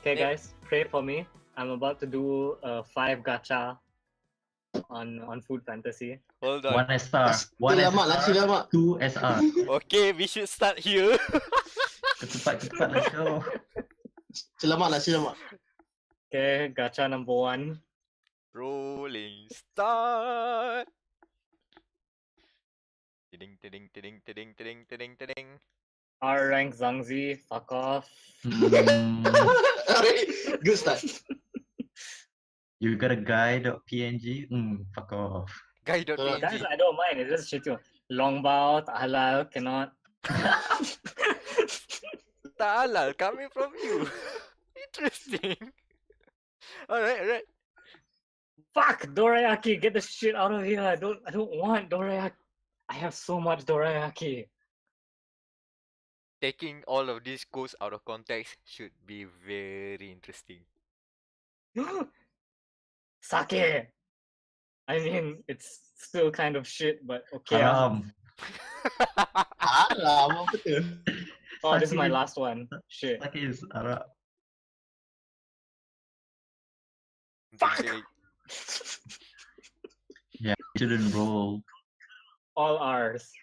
Okay, guys, pray for me. I'm about to do 5 gacha on Food Fantasy. Hold on. 1 SR, 1 Nasi SR, lemak. 2 SR. Okay, we should start here. Cepat, let's go. Nasi lemak. Okay, gacha number 1. Rolling Start. Tiding, tiding, tiding, tiding, tiding, tiding, tiding. R rank Zhangzi, fuck off. Alright, good start. You got a guy.png? Fuck off. Guys, Guy.png. I don't mind. It's just shit too. Long bao, tak halal, cannot. Tak halal coming from you. Interesting. Alright. Fuck dorayaki, get the shit out of here. I don't want dorayaki. I have so much dorayaki. Taking all of these quotes out of context should be very interesting. Sake. I mean, it's still kind of shit, but okay. Haram. Alah, apa tu? Oh, this is my Sake- last one. Shit. Sake is haram. Fuck. Yeah, shouldn't roll. All R's.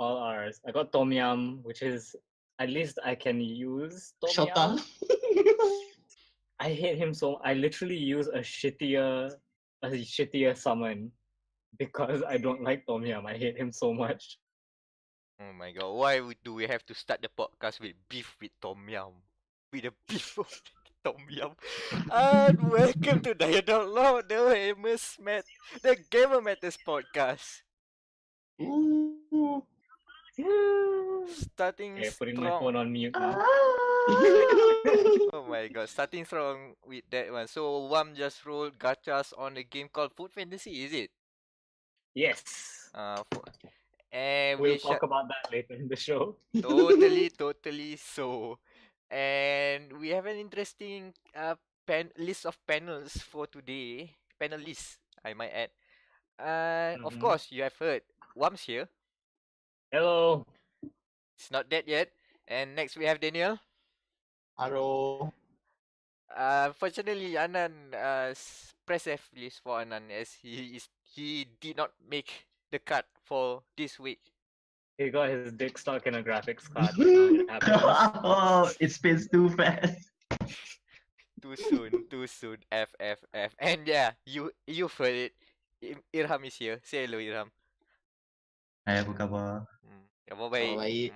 All R's. I got Tom Yum, which is at least I can use Tom Yum. Shota. I hate him so. I literally use a shittier summon because I don't like Tom Yum. I hate him so much. Oh my god, why do we have to start the podcast with beef with Tom Yum? With a beef of Tom Yum. And welcome to dia.log, the famous the Gamer Matters podcast. Ooh. Starting Okay, putting my phone strong. on mute now. Oh my god, starting strong with that one. So Wam just rolled gachas on a game called Food Fantasy, is it? Yes. And We'll we shall talk about that later in the show. totally so. And we have an interesting list of panels for today. Panelists, I might add. Of Mhm. course, you have heard Wam's here. Hello. It's not dead yet. And next we have Daniel. Hello. Fortunately, Annan press F please for Annan as he did not make the cut for this week. He got his dick stuck in a graphics card. It happens. Oh, it spins too fast. Too soon. F. And yeah, you've heard it. Irham is here. Say hello, Irham. Hai, apa khabar? Khabar baik. baik.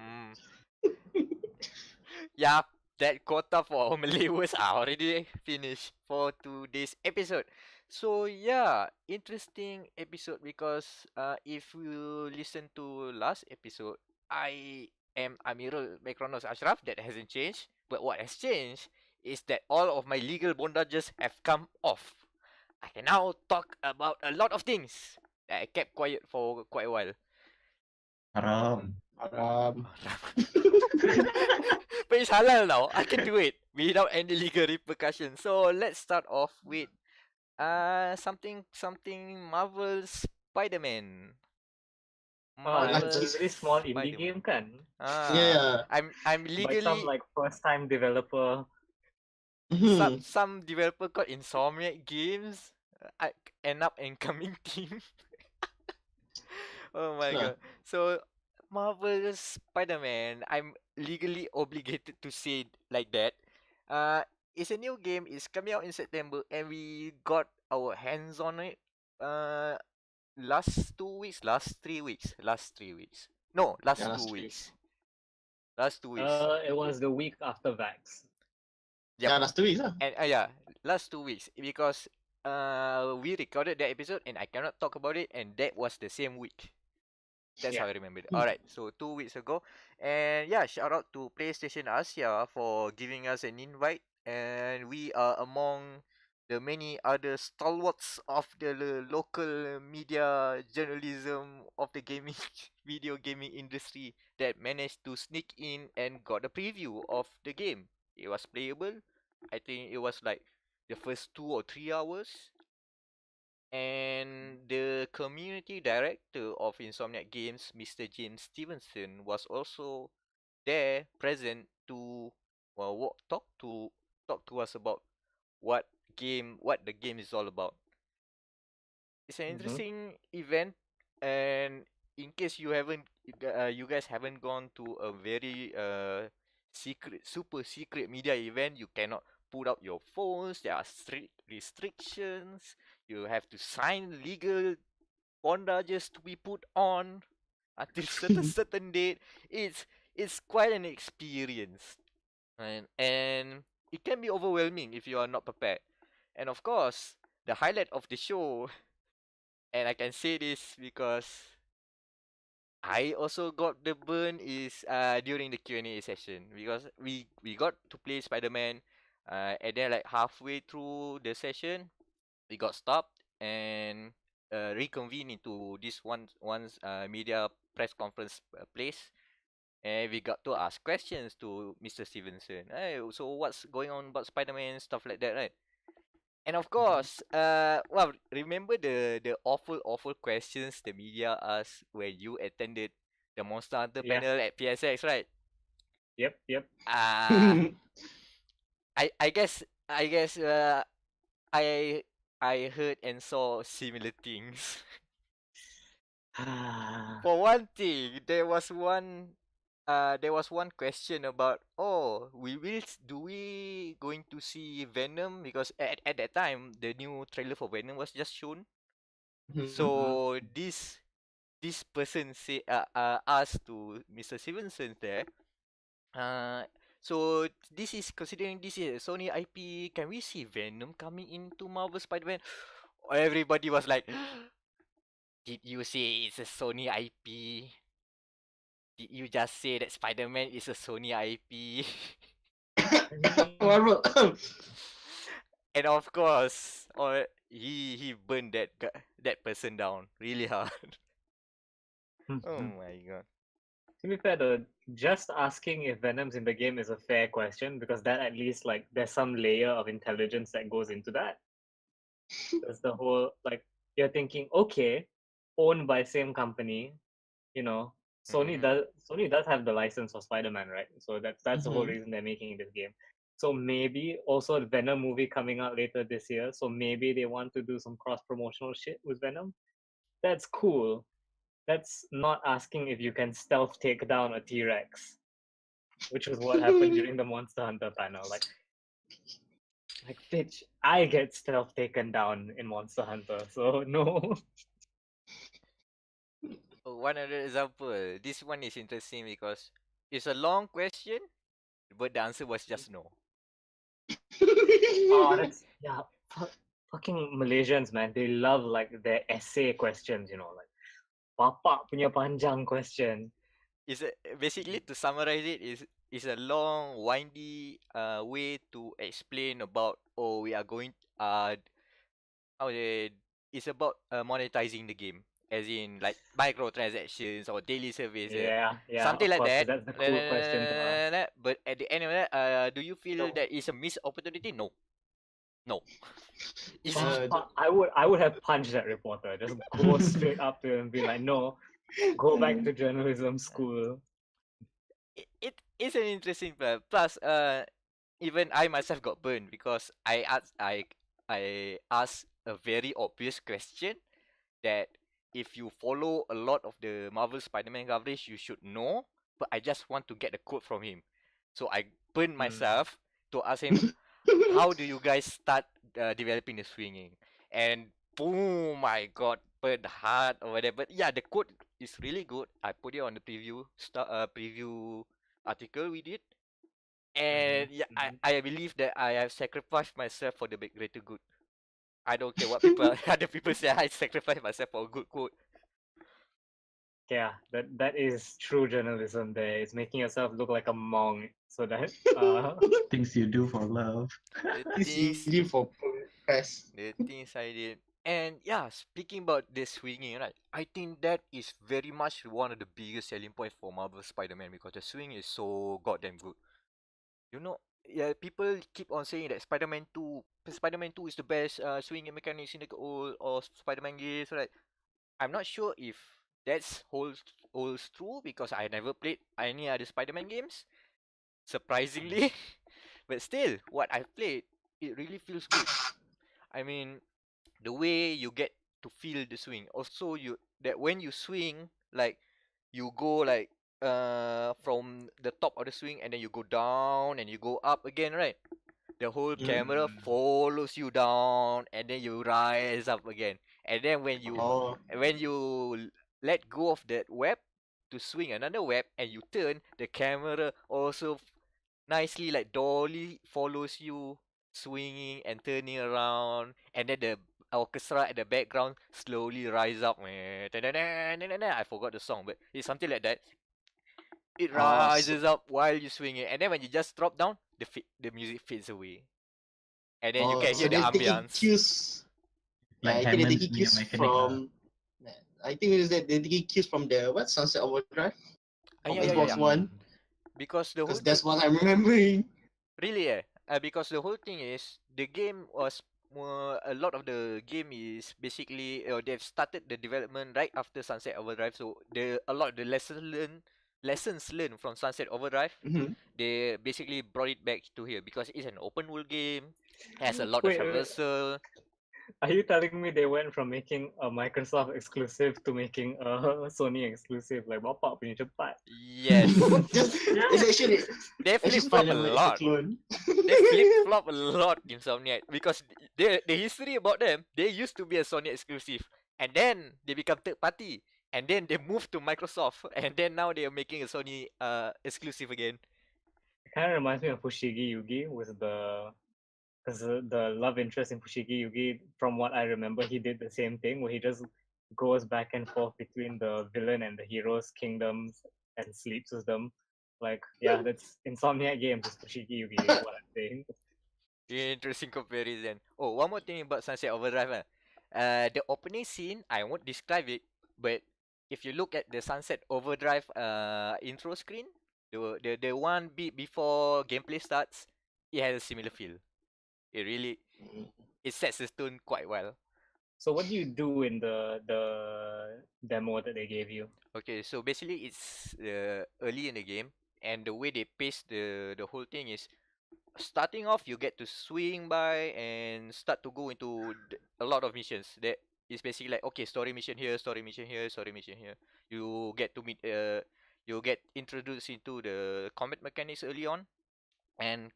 Yeah, that quota for our Malay words are already finished for today's episode. So yeah, interesting episode because if you listen to last episode, I am Amirul Mekronos Ashraf. That hasn't changed. But what has changed is that all of my legal bondages have come off. I can now talk about a lot of things that I kept quiet for quite a while. Haram. But it's halal now. I can do it without any legal repercussions. So let's start off with something Marvel Spider-Man. It's a really small indie Spider-Man. game, kan? Yeah. I'm By legally some like first-time developer. some developer called Insomniac Games. I end up incoming team. Oh my god. So Marvel Spider-Man, I'm legally obligated to say it like that. It's a new game. It's coming out in September, and we got our hands on it. Last 3 weeks. No, last Yeah, 2 last 3 weeks. Last 2 weeks. It was the week after Vax. Yep. Yeah, last 2 weeks lah. And yeah, last 2 weeks because we recorded that episode and I cannot talk about it, and that was the same week. That's how I remember it. Alright, so 2 weeks ago. And yeah, shout out to PlayStation Asia for giving us an invite. And we are among the many other stalwarts of the local media journalism of the gaming video gaming industry that managed to sneak in and got a preview of the game. It was playable. I think it was like the first 2 or 3 hours. And the community director of Insomniac Games, Mr. James Stevenson, was also there present to talk to talk to us about what the game is all about. It's an interesting event, and in case you guys haven't gone to a very super secret media event, you cannot put out your phones. There are strict restrictions. You have to sign legal bondages to be put on until certain date. It's quite an experience, and it can be overwhelming if you are not prepared. And of course, the highlight of the show, and I can say this because I also got the burn, is during the Q&A session, because we got to play Spider-Man, and then like halfway through the session we got stopped and reconvened into this one's media press conference place, and we got to ask questions to Mr. Stevenson. Hey, so what's going on about Spider-Man, stuff like that, right? And of course, well, remember the awful questions the media asked when you attended the Monster Hunter Yeah. panel at PSX, right? Yep. Uh I guess I heard and saw similar things. For one thing, there was one question about, oh, do we going to see Venom, because at that time the new trailer for Venom was just shown. So this person say asked to Mr. Stevenson there, so this is considering this is a Sony IP, can we see Venom coming into Marvel Spider-Man? Everybody was like, did you say it's a Sony IP? Did you just say that Spider-Man is a Sony IP? Marvel. And of course, or he burned that person down really hard. Oh my god. To be fair though, just asking if Venom's in the game is a fair question, because that at least like there's some layer of intelligence that goes into that. There's the whole like you're thinking, okay, owned by same company, you know, Sony does have the license for Spider-Man, right? So that's the whole reason they're making this game. So maybe also the Venom movie coming out later this year. So maybe they want to do some cross-promotional shit with Venom. That's cool. That's not asking if you can stealth take down a T-Rex, which was what happened during the Monster Hunter panel. Like bitch, I get stealth taken down in Monster Hunter, so no. One other example. This one is interesting because it's a long question, but the answer was just no. Oh, that's fucking Malaysians, man. They love like their essay questions, you know, like bapak punya panjang question. It's basically, to summarize it, is a long, windy way to explain about, oh, we are going how it's about monetizing the game, as in like microtransactions or daily service, Yeah, something of like course, that. 'cause that's the cool question to ask. But at the end of that, do you feel that it's a missed opportunity? No. It's I would have punched that reporter. Just go straight up to him and be like, no, go back to journalism school. it's an interesting plan. Plus, even I myself got burned because I asked a very obvious question that if you follow a lot of the Marvel Spider-Man coverage, you should know. But I just want to get a quote from him, so I burned myself to ask him, how do you guys start developing the swinging? And boom, I got burned hard or whatever. But yeah, the quote is really good. I put it on the preview article we did. And yeah, I believe that I have sacrificed myself for the greater good. I don't care what other people say. I sacrifice myself for a good quote. Yeah, that is true journalism. There, it's making yourself look like a monk, so that Things you do for love. The things, for press. the things I did. And yeah, speaking about the swinging, right? I think that is very much one of the biggest selling points for Marvel Spider-Man, because the swing is so goddamn good. You know, yeah, people keep on saying that Spider-Man 2 is the best swinging mechanics in the old Spider-Man games, right? I'm not sure if that's holds true, because I never played any other Spider-Man games, surprisingly. But still, what I've played, it really feels good. I mean, the way you get to feel the swing. Also, you that when you swing, like you go like from the top of the swing and then you go down and you go up again, right? The whole camera follows you down and then you rise up again. And then Oh, when you let go of that web to swing another web and you turn, the camera also nicely like dolly follows you swinging and turning around, and then the orchestra at the background slowly rise up. I forgot the song, but it's something like that. It oh, so, rises up while you swing it, and then when you just drop down, the music fades away, and then you oh, can so hear the they're taking ambience. cues. Yeah, Like I think they're Hammond's taking new cues mechanic. from. I think it is that they're taking cues from the what Sunset Overdrive of Xbox Yeah. One, Because the whole because thing, that's what I'm remembering. really, because the whole thing is the game was a lot of the game is basically they've started the development right after Sunset Overdrive, so a lot of the lessons learned from Sunset Overdrive, Mm-hmm. they basically brought it back to here because it's an open world game, has a lot of Wait, traversal. are you telling me they went from making a Microsoft exclusive to making a Sony exclusive? Like, bapak punya cepat. Yes, It's actually they flip flop a Spider-Man is a lot. clone. They flip flop a lot, Insomniac, because the history about them, they used to be a Sony exclusive, and then they become third party, and then they moved to Microsoft, and then now they are making a Sony exclusive again. It kind of reminds me of Fushigi Yugi with because the love interest in Fushigi Yugi, from what I remember, he did the same thing where he just goes back and forth between the villain and the hero's kingdoms and sleeps with them. Like, yeah, that's Insomniac Games is Fushigi Yugi, is what I'm saying. Interesting comparison. Oh, one more thing about Sunset Overdrive. The opening scene, I won't describe it, but if you look at the Sunset Overdrive intro screen, the one bit before gameplay starts, it has a similar feel. It sets the tone quite well. So what do you do in the demo that they gave you? Okay, so basically it's early in the game, and the way they pace the whole thing is starting off you get to swing by and start to go into a lot of missions. That is basically like, okay, story mission here, story mission here, story mission here. You get to meet you get introduced into the combat mechanics early on, and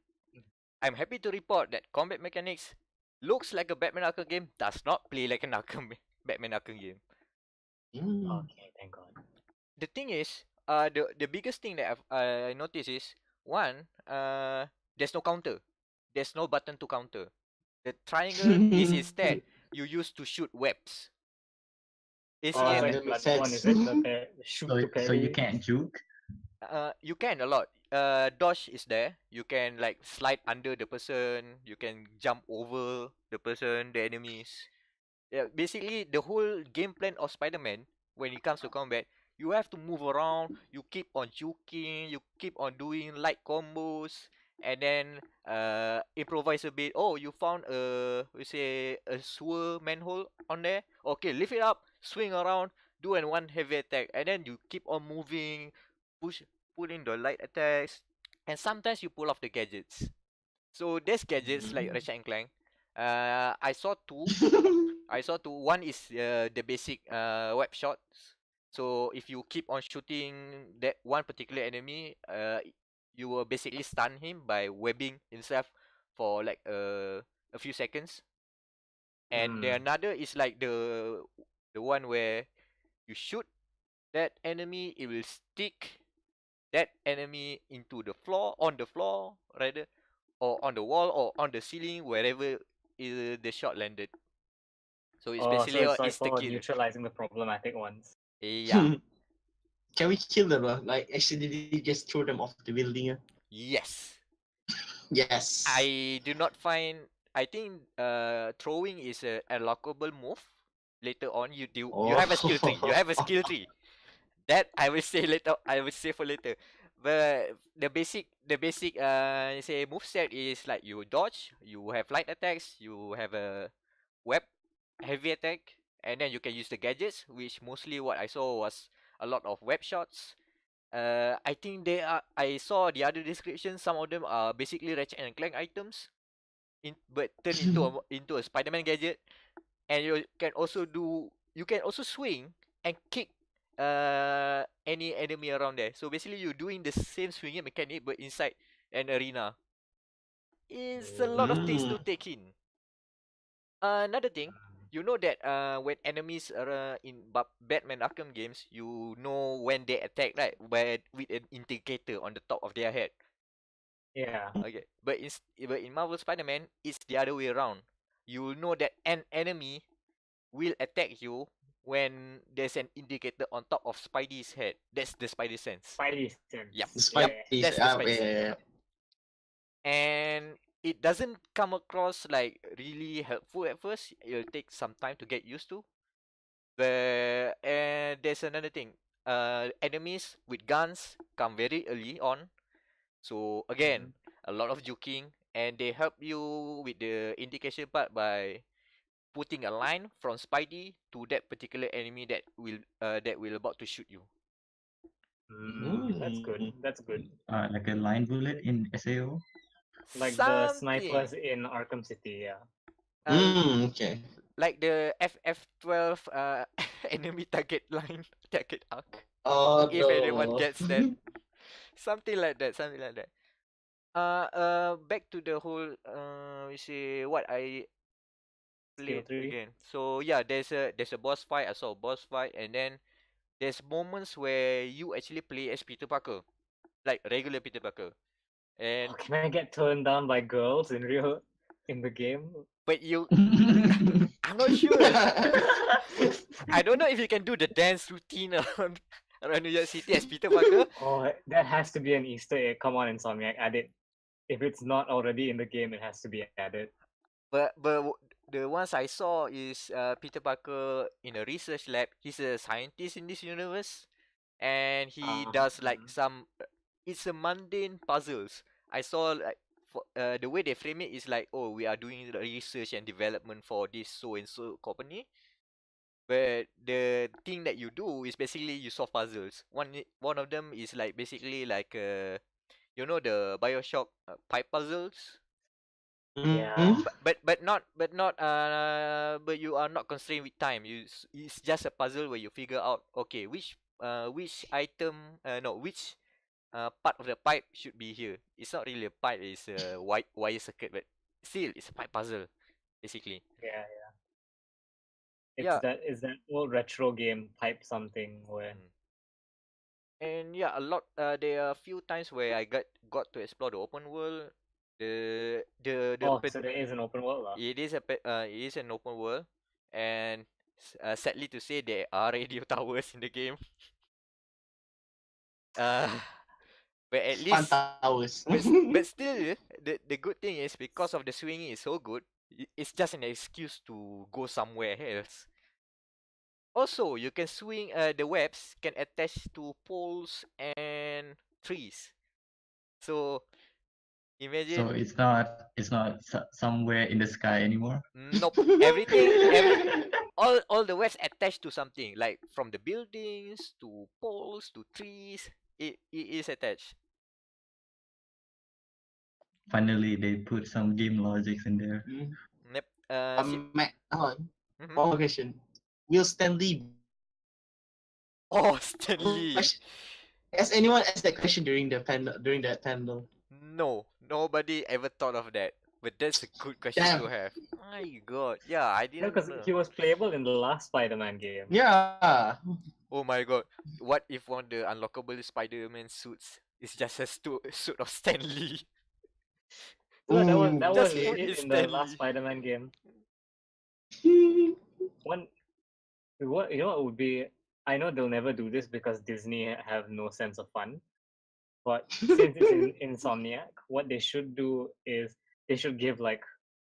I'm happy to report that combat mechanics looks like a Batman Arkham game, does not play like an Arkham Batman Arkham game. Okay, thank God. The thing is, the biggest thing that I noticed is, one, there's no counter. There's no button to counter. The triangle is instead you use to shoot webs. It's ACM, like that makes Bloodborne, is sense. it? The shoot to parry. So you can't juke. you can a lot. Dodge is there. You can like slide under the person. You can jump over the person, the enemies. Yeah, basically the whole game plan of Spider-Man when it comes to combat, you have to move around, you keep on juking, you keep on doing light combos, and then improvise a bit. Oh, you found a sewer manhole on there. Okay, lift it up, swing around, do one heavy attack, and then you keep on moving, pull in the light attacks, and sometimes you pull off the gadgets. So there's gadgets like Ratchet and Clank. I saw two. One is the basic web shots. So if you keep on shooting that one particular enemy, you will basically stun him by webbing himself for like a few seconds. And the another is like the one where you shoot that enemy, it will stick that enemy into the floor, on the floor rather, or on the wall or on the ceiling, wherever the shot landed. So it's Oh, so basically it's like insta for kill. neutralizing the problematic ones. Yeah. Can we kill them? Like accidentally just throw them off the building? Yes. Yes. I do not find. I think throwing is a unlockable move. Later on, you have a skill tree. You have a skill tree. That I will say later. I will say for later. But the basic say move set is like you dodge, you have light attacks, you have a web heavy attack, and then you can use the gadgets, which mostly what I saw was a lot of web shots. I think they are. I saw the other description. Some of them are basically Ratchet and Clank items, but turned into a Spider-Man gadget. And you can also do. You can also swing and kick any enemy around there. So basically, you're doing the same swinging mechanic but inside an arena. It's a lot of things to take in. Another thing, you know that when enemies are in Batman Arkham games, you know when they attack, right? With an indicator on the top of their head. Yeah. Okay, but in Marvel Spider-Man, it's the other way around. You know that an enemy will attack you when there's an indicator on top of Spidey's head. That's the Spidey sense. Spidey sense. Yep. Spidey, That's the Spidey sense. yeah. And it doesn't come across like really helpful at first. It'll take some time to get used to. But there's another thing. Enemies with guns come very early on. So again, a lot of juking, and they help you with the indication part by putting a line from Spidey to that particular enemy that will about to shoot you. That's good. That's good. Like a line bullet in SAO. Like the snipers in Arkham City, yeah. Okay. Like the FF12 enemy target arc. Oh, If anyone gets that. Something like that. Back to the whole we say what I played again. So yeah, there's a boss fight. I saw a boss fight, and then there's moments where you actually play as Peter Parker, like regular Peter Parker. And can I get turned down by girls in the game? But you, I'm not sure. I don't know if you can do the dance routine around New York City as Peter Parker. Oh, that has to be an Easter egg. Come on, Insomniac, add it. If it's not already in the game, it has to be added. But the ones I saw is Peter Parker in a research lab. He's a scientist in this universe, and he does like some. It's a mundane puzzles. I saw like the way they frame it is like, oh, we are doing the research and development for this so and so company. But the thing that you do is basically you solve puzzles. One of them is like basically like you know the BioShock pipe puzzles. Yeah. But you are not constrained with time. It's just a puzzle where you figure out okay which item which part of the pipe should be here. It's not really a pipe, it's a wire circuit, but still it's a pipe puzzle, basically. Yeah. It's that old retro game pipe something where and yeah, a lot there are a few times where I got to explore the open world. so there is an open world. It is an open world, and sadly to say there are radio towers in the game. But at least towers. but still the good thing is because of the swinging is so good, it's just an excuse to go somewhere else. Also, you can swing the webs can attach to poles and trees. So imagine. So it's not somewhere in the sky anymore. Nope. All the webs attached to something, like from the buildings to poles to trees. It is attached. Finally, they put some game logics in there. Yep. Meck, one question. Will Stan Lee? Oh, Stan Lee. Has anyone asked that question during that panel? No, nobody ever thought of that. But that's a good question to have. My God, yeah, I didn't. Because he was playable in the last Spider-Man game. Yeah. Oh my God, what if one of the unlockable Spider-Man suits is just a suit of Stan Lee? So that was in the last Spider-Man game. What would be? I know they'll never do this because Disney have no sense of fun. But since it's in Insomniac, what they should do is they should give like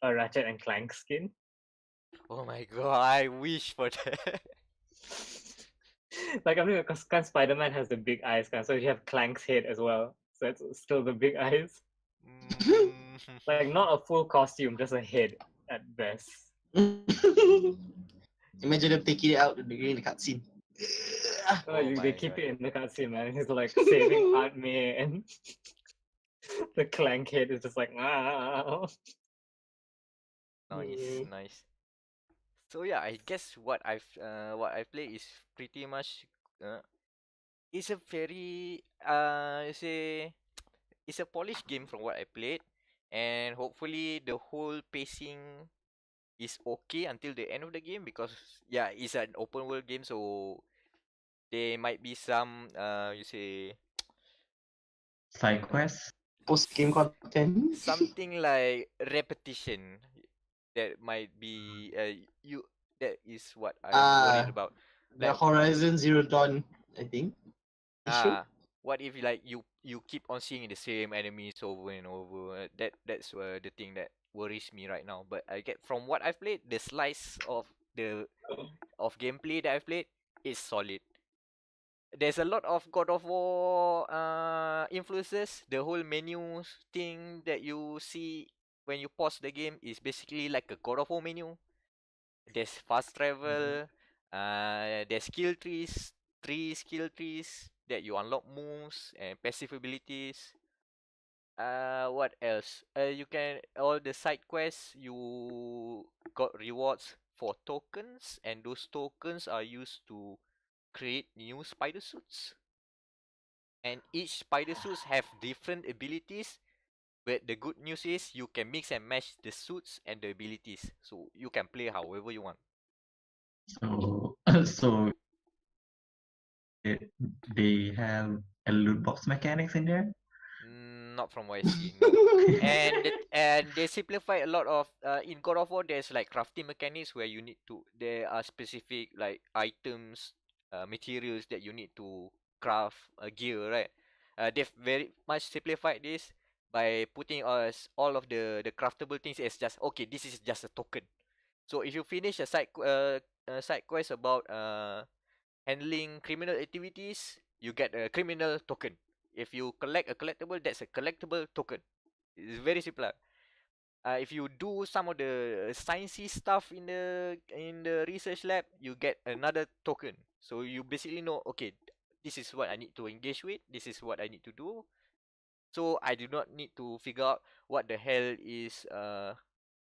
a Ratchet and Clank skin. Oh my God, I wish for that. Like I mean, because Spider-Man has the big eyes, so you have Clank's head as well. So it's still the big eyes. Like not a full costume, just a head at best. Imagine them taking it out during the cutscene. Oh They my keep god. it in the cutscene, man. He's like saving Aunt May, and the clan kid is just like, ah. Nice, Mm. nice. So yeah, I guess what I play is pretty much uh, it's a very you say it's a polished game from what I played, and hopefully the whole pacing is okay until the end of the game because yeah, it's an open world game, so there might be some you say Side quests. Post-game content. something like repetition that might be you that is what I'm worried Ah, about. the Like Horizon Zero Dawn, I think. Issue. what if like you keep on seeing the same enemies over and over? That's the thing that worries me right now. But I get from what I've played, the slice of gameplay that I've played is solid. There's a lot of God of War influences. The whole menu thing that you see when you pause the game is basically like a God of War menu. There's fast travel. There's three skill trees that you unlock moves and passive abilities. What else? You can all the side quests. You got rewards for tokens, and those tokens are used to create new spider suits. And each spider suits have different abilities. But the good news is you can mix and match the suits and the abilities, so you can play however you want. So so they have a loot box mechanics in there. Not from what I see, no. And they simplify a lot of in God of War. There's like crafting mechanics where you need to. There are specific like items, materials that you need to craft a gear, right? They've very much simplified this by putting us all of the craftable things as just okay. This is just a token. So if you finish a side quest about handling criminal activities, you get a criminal token. If you collect a collectible, that's a collectible token. It's very simple. If you do some of the sciencey stuff in the research lab, you get another token. So you basically know, okay, this is what I need to engage with. This is what I need to do. So I do not need to figure out what the hell is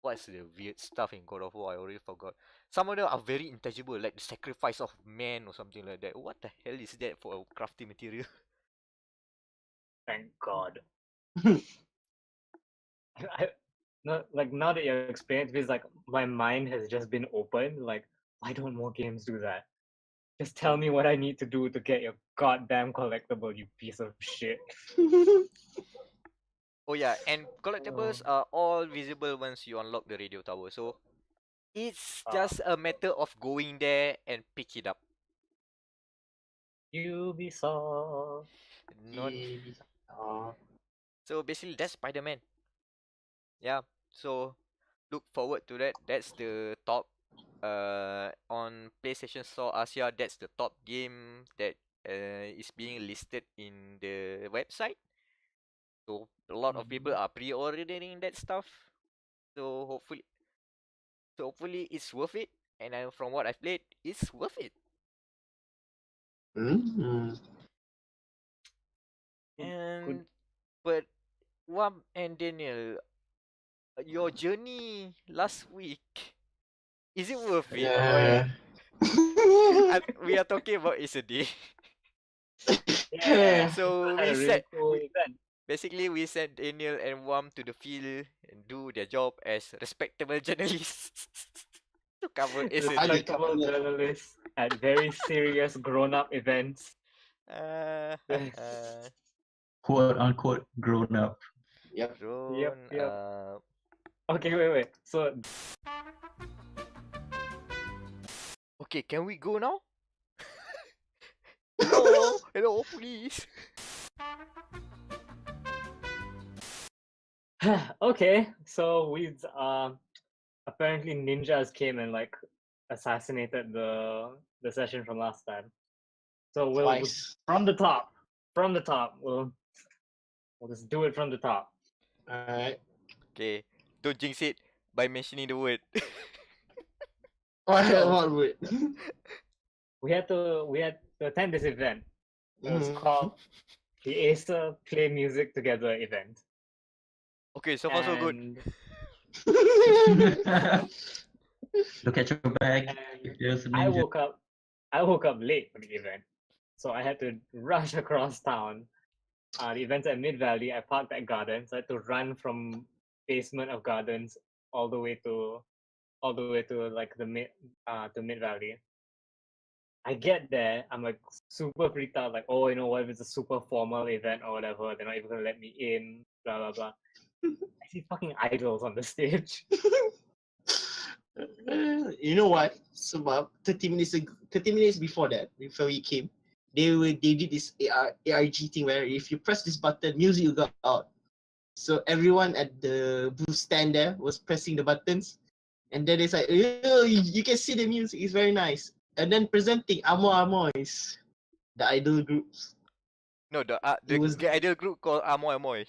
what's the weird stuff in God of War. I already forgot. Some of them are very intangible, like the sacrifice of man or something like that. What the hell is that for a crafting material? Thank God. I, no, like now that you're explaining it, feels like my mind has just been opened. Like, why don't more games do that? Just tell me what I need to do to get your goddamn collectible, you piece of shit. Oh yeah, and collectibles are all visible once you unlock the radio tower. So it's just a matter of going there and pick it up. Ubisoft. Not Uh, so basically that's Spider-Man. Yeah. So look forward to that. That's the top on PlayStation Store Asia. That's the top game that is being listed in the website. So a lot of people are pre-ordering that stuff. So hopefully it's worth it. And from what I've played, it's worth it. mm, And but Wam and Daniel, your journey last week, is it worth it? yeah. We are talking about Acer Day. Yeah. So Had we a really set cool event. basically we sent Daniel and Wam to the field and do their job as respectable journalists to cover Acer Day. Respectable journalists at very serious grown-up events. Uh, Quote unquote grown up. Yep. Drone, Yep. Okay, wait. So okay, can we go now? Hello, please. okay, so we apparently ninjas came and like assassinated the session from last time. So we'll Twice. from the top. We'll just do it from the top. Alright. Okay, don't jinx it by mentioning the word. What So- would? We had attend this event. It was Mhm. called the Acer Play Music Together event. Okay, so far so good. And Look at your bag. and If there's a I ninja. woke up late for the event. So I had to rush across town. The event's at Mid Valley. I parked at Gardens. I had to run from basement of Gardens all the way to like the Mid Valley. I get there, I'm like super freaked out, like, oh, what if it's a super formal event or whatever, they're not even gonna let me in, blah blah blah. I see fucking idols on the stage. You know what? Sebab 30 minutes before that, before we came, they did this ARG thing where if you press this button, music will go out. So everyone at the booth stand there was pressing the buttons, and then it's like, oh, you can see the music, it's very nice. And then presenting Amoi-Amois, the idol groups. No, the It was idol group called Amoi-Amoi.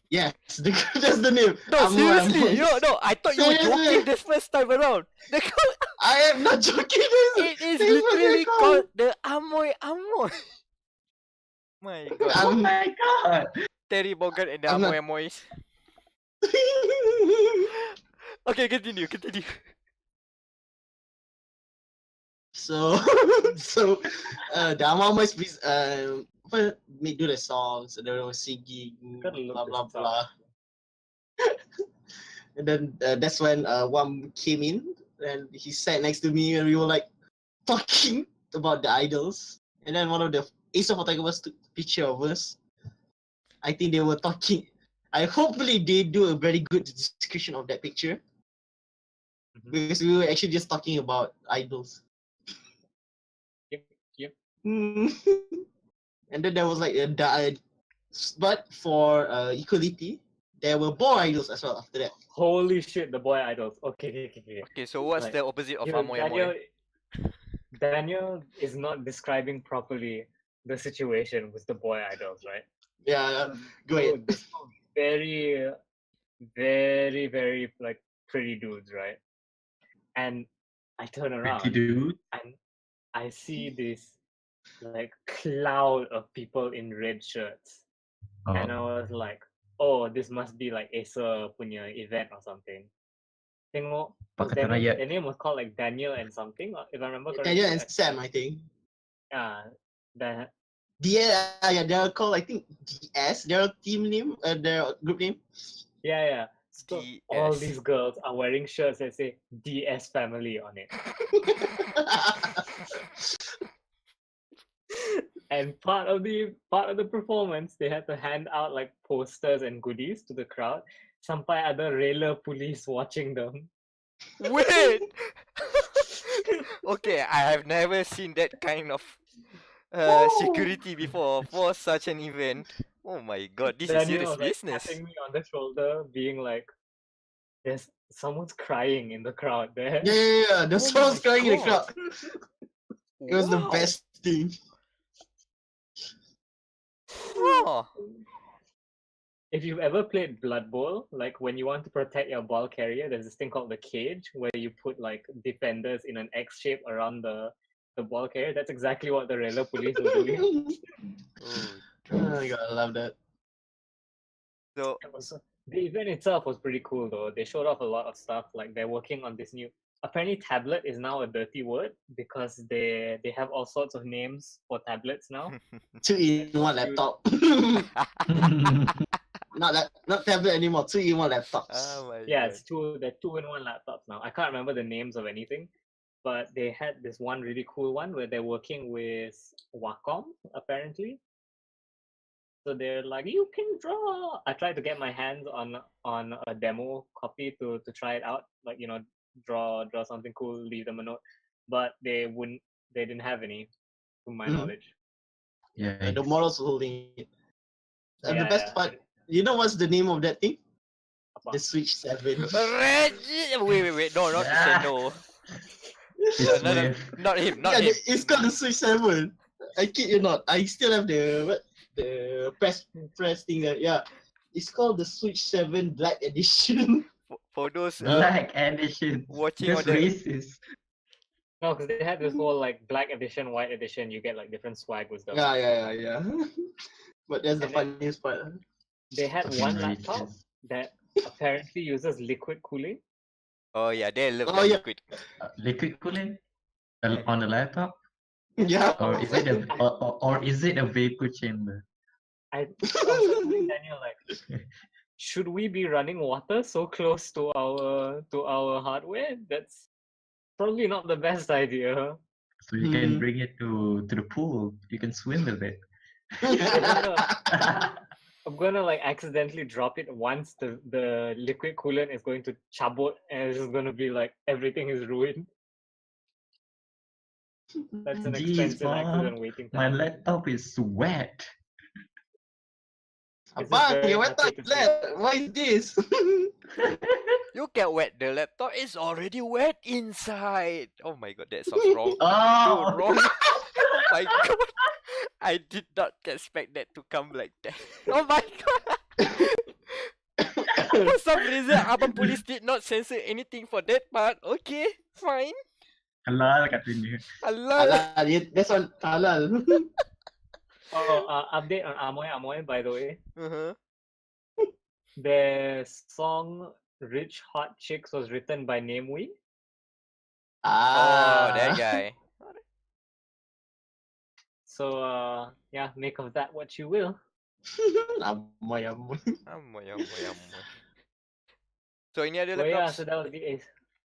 yes, that's the name. No, seriously, Amoi-Amois. no, I thought you were Seriously? joking this first time around. They call I am not joking. it is That's what literally they're called the Amoi-Amoi. My god. Oh my god! Terry Bogard and the I'm not- Amoi-Amois. Okay, continue. So, the Amoi-Amois do the songs, and they were singing, Gotta look blah this blah up. blah. And then that's when Wam came in, and he sat next to me, and we were like talking about the idols. And then one of the Acer photographers took a picture of us. I think they were talking. Hopefully they do a very good description of that picture, Mhm. because we were actually just talking about idols. Yep. And then there was like but for equality, there were boy idols as well after that. Holy shit, the boy idols. Okay. Okay, so what's Right. the opposite of You- Amoi-Amoi? Daniel is not describing properly the situation with the boy idols, right? Yeah, go ahead. These two very, very, very like pretty dudes, right? And I turn Pretty around dude. and I see this like cloud of people in red shirts, and I Oh, was like, "Oh, this must be like Acer punya event or something." Tengok, Pakatan their name, Rakyat. their name was called like Daniel and something, if I remember correctly. Daniel and Sam, I think. That Yeah, they're called, I think, DS. Their team name, their group name. yeah. So all DS. these girls are wearing shirts that say DS Family on it. And part of the performance, they had to hand out like posters and goodies to the crowd. Sampai ada rela police watching them. Wait! Okay, I have never seen that kind of security before for such an event. Oh my god, this is Daniel serious was like business. tapping me on the shoulder, being like, "There's someone's crying in the crowd there." Yeah. The Oh someone's my crying in the God. crowd. It was the Wow. best thing. Huh. If you've ever played Blood Bowl, like when you want to protect your ball carrier, there's this thing called the cage where you put like defenders in an X shape around the ball carrier. That's exactly what the Rela police were doing. Oh, Oh my god, I love that. so The event itself was pretty cool though. They showed off a lot of stuff. Like they're working on this new. Apparently, tablet is now a dirty word because they have all sorts of names for tablets now. 2-in-1 laptop. not tablet anymore. 2-in-1 laptops. oh my Yeah, god. they're 2-in-1 laptops now. I can't remember the names of anything, but they had this one really cool one where they're working with Wacom apparently. So they're like, you can draw. I tried to get my hands on a demo copy to try it out, like draw something cool, leave them a note, but they didn't have any, to my knowledge. yeah. The models were holding it. And the Yeah, best part, you know what's the name of that thing? Apa? The Switch 7. Wait, no, not Nintendo. It's No, with not him, not Yeah, him. it's called the Switch 7. I kid you not. I still have the press thing there. Yeah. It's called the Switch 7 Black Edition. For those Black Edition. watching on That's the racist. No, because they had this whole like black edition, white edition. You get like different swag with them. Yeah. But that's the And then funniest part. they had Fucking one laptop racist. that apparently uses liquid cooling. Oh yeah, they love Oh, that yeah. liquid. Liquid cooling on the laptop, Yeah. or is it or is it a vapor chamber? I was like telling Daniel like, should we be running water so close to our hardware? That's probably not the best idea. So you can bring it to the pool. You can swim with it. I'm gonna like accidentally drop it once. The liquid coolant is going to chabot and it's just gonna be like everything is ruined. That's an Jeez, expensive mom, accident waiting to my happen. laptop is wet. It's just Abang, very your happy laptop to is see. left. Why is this? You can wet the laptop. It's already wet inside. Oh my god, that sounds wrong. Too Oh, wrong. Oh my god. I did not expect that to come like that. Oh my god. For some reason, Abang Police did not censor anything for that part. Okay, fine. halal katanya. Halal. Halal. That's on halal. Oh, update on Amoi-Amoi, by the way. Uh-huh. Their song "Rich Hot Chicks" was written by Namewee. Oh, that guy. So yeah, make of that what you will. Amoi-Amoi. Amoi-Amoi. So any other But yeah, laptops? so that was the Ace.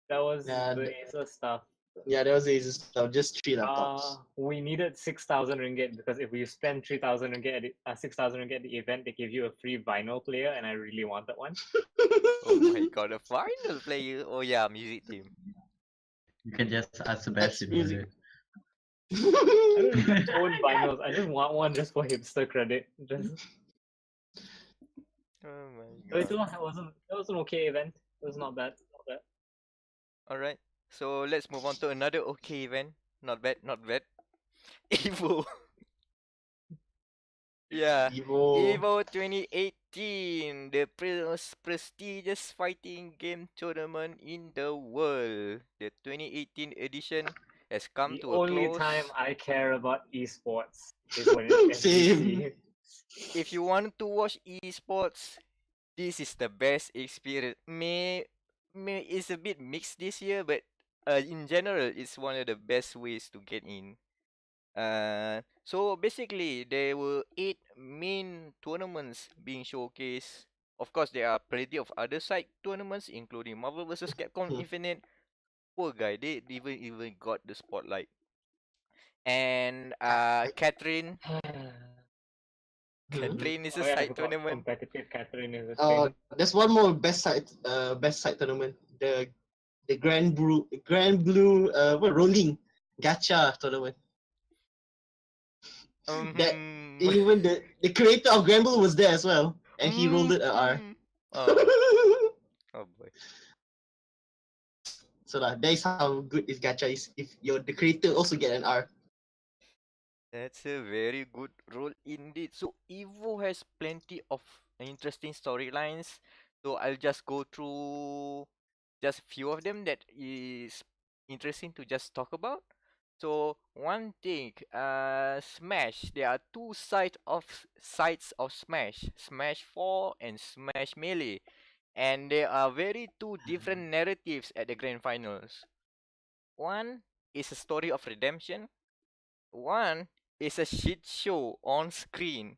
That was Yeah, the Acer stuff. Yeah, that was easy stuff. Just 3 laptops. We needed 6,000 ringgit because if we spend 3,000 ringgit at 6,000 ringgit at the event, they give you a free vinyl player, and I really wanted one. Oh my god, a final player. Oh yeah, music team. You can just ask That's Sebastian for music. it. I don't even own vinyls. I just want one just for hipster credit. Just... Oh my But god. it was an okay event. It was not bad. Not bad. Alright. So let's move on to another okay event. Not bad, not bad. Evo. Yeah. Evo 2018, the most prestigious fighting game tournament in the world. The 2018 edition has come The to a only close. time I care about esports is when it's Same. SBC. If you want to watch esports, this is the best experience. May it's a bit mixed this year, but in general, it's one of the best ways to get in. So basically, there were 8 main tournaments being showcased. Of course, there are plenty of other side tournaments, including Marvel vs. Capcom Infinite. Poor guy, they even got the spotlight. And Catherine is a Oh yeah, I side forgot tournament. competitive Catherine is a thing. There's one more best side tournament. The Grand Blue Rolling Gacha tournament. That even the creator of Grand Blue was there as well, and he rolled it a R. Oh. Oh boy. So that is how good this gacha is. If you're the creator, also get an R. That's a very good role indeed. So Evo has plenty of interesting storylines. So I'll just go through just a few of them that is interesting to just talk about. So one thing, Smash. There are two sides of Smash, Smash 4 and Smash Melee, and there are very two different narratives at the grand finals. One is a story of redemption. One is a shit show on screen.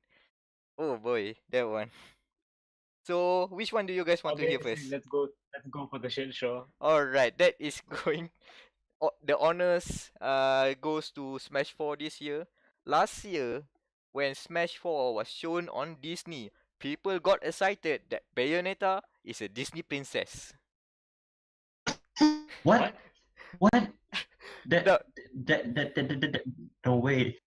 Oh boy, that one. So which one do you guys want to hear Obviously, first? let's go for the shit show. Alright, that is going the honors goes to Smash 4 this year. Last year, when Smash 4 was shown on Disney, people got excited that Bayonetta is a Disney princess. What? What? No. No way.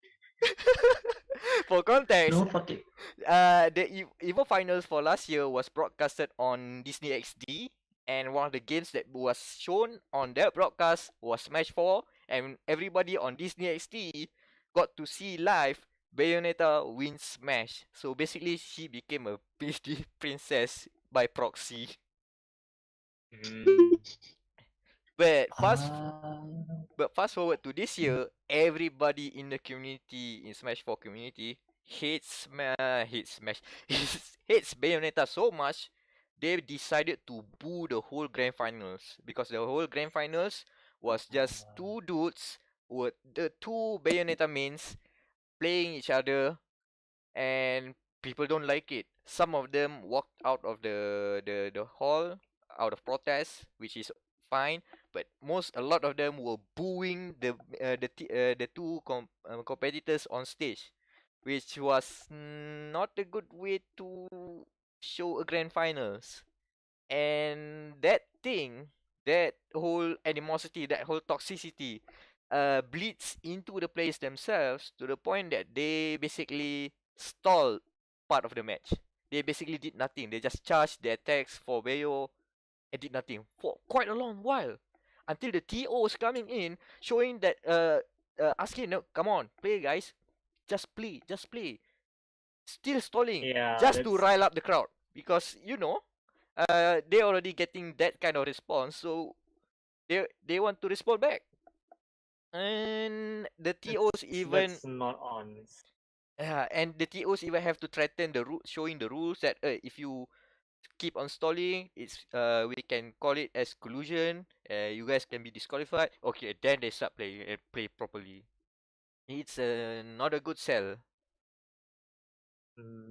For context, No fucking. the Evo Finals for last year was broadcasted on Disney XD, and one of the games that was shown on that broadcast was Smash 4, and everybody on Disney XD got to see live Bayonetta win Smash. So basically, she became a Disney princess by proxy. But Ah, fast forward to this year, everybody in the community, in Smash 4 community, hates Smash, hates Bayonetta so much, they decided to boo the whole grand finals because the whole grand finals was just two dudes with the two Bayonetta mains playing each other, and people don't like it. Some of them walked out of the hall out of protest, which is fine. But a lot of them were booing the two competitors on stage, which was not a good way to show a grand finals. And that whole animosity, that whole toxicity, bleeds into the players themselves to the point that they basically stalled part of the match. They basically did nothing. They just charged their attacks for Bayo and did nothing for quite a long while until the TOs coming in, showing that asking, no, come on, play guys, just play, still stalling Yeah, just to that's rile up the crowd because they already getting that kind of response, so they want to respond back. And the TOs even that's not honest. have to threaten showing the rules that if you keep on stalling, it's we can call it as collusion. You guys can be disqualified. Okay, then they start playing and play properly. It's not a good sell.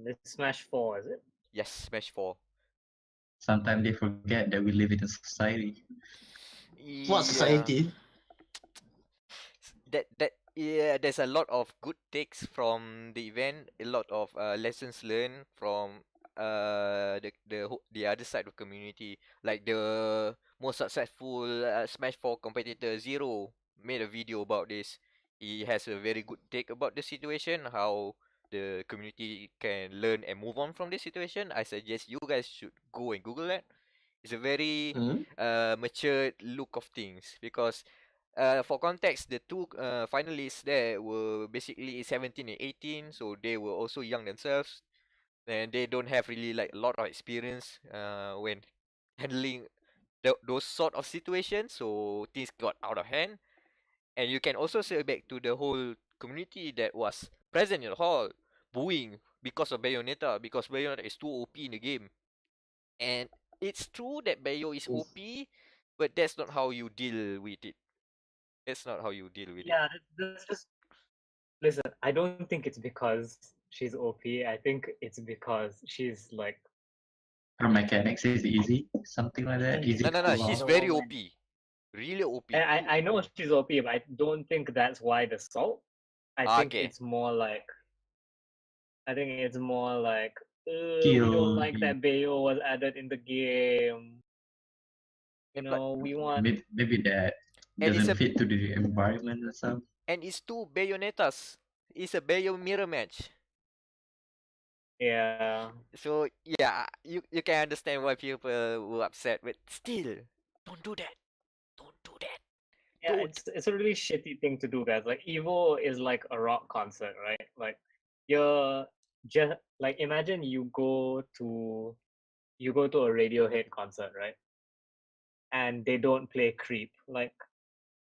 It's Smash 4, is it? Yes, Smash 4. sometimes they forget that we live in a society. What Yeah. society? There's a lot of good takes from the event, a lot of lessons learned from the other side of community. Like the most successful Smash 4 competitor Zero made a video about this. He has a very good take about the situation, how the community can learn and move on from this situation. I suggest you guys should go and Google that. It's a very Hmm? matured look of things because for context, the two finalists there were basically 17 and 18, so they were also young themselves, and they don't have really like a lot of experience when handling those sort of situations. So things got out of hand, and you can also say back to the whole community that was present in the hall, booing because of Bayonetta, because Bayonetta is too OP in the game, and it's true that Bayo is OP, but that's not how you deal with it. That's not how you deal with it. Yeah, that's just. Listen, I don't think it's because she's OP. I think it's because she's like. Her mechanics is easy, something like that. Easy to No. pull She's off. very OP. Really OP. And I know she's OP, but I don't think that's why the salt. I think Okay. it's more like. I think it's more like. We Skill. don't like that Bayo was added in the game. You But know, we want. Maybe that and it's doesn't a fit to the environment or something. and it's two Bayonettas. It's a Bayo mirror match. Yeah. So yeah, you can understand why people were upset, but still, don't do that. Don't do that. Yeah, Don't. it's a really shitty thing to do, guys. Like Evo is like a rock concert, right? Like you're just like imagine you go to a Radiohead concert, right? And they don't play Creep. Like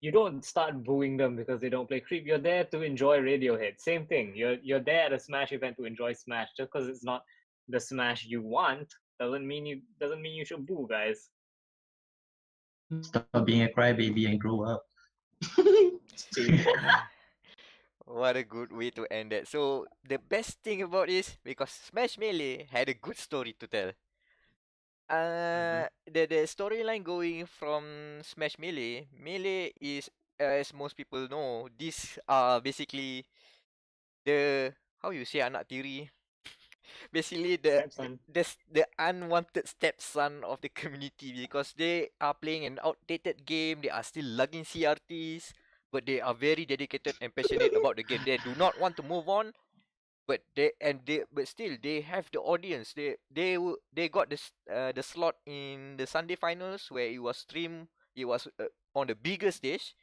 you don't start booing them because they don't play Creep. You're there to enjoy Radiohead. Same thing. You're there at a Smash event to enjoy Smash. Just because it's not the Smash you want doesn't mean you should boo, guys. Stop being a crybaby and grow up. Same. What a good way to end that. So the best thing about this, because Smash Melee had a good story to tell. The storyline going from Smash Melee is, as most people know, these are basically the, how you say, anak tiri, basically Stepson. the unwanted stepson of the community, because they are playing an outdated game. They are still lugging CRTs, but they are very dedicated and passionate about the game. They do not want to move on, but still they have the audience. They got the slot in the Sunday finals where it was streamed. It was on the bigger stage,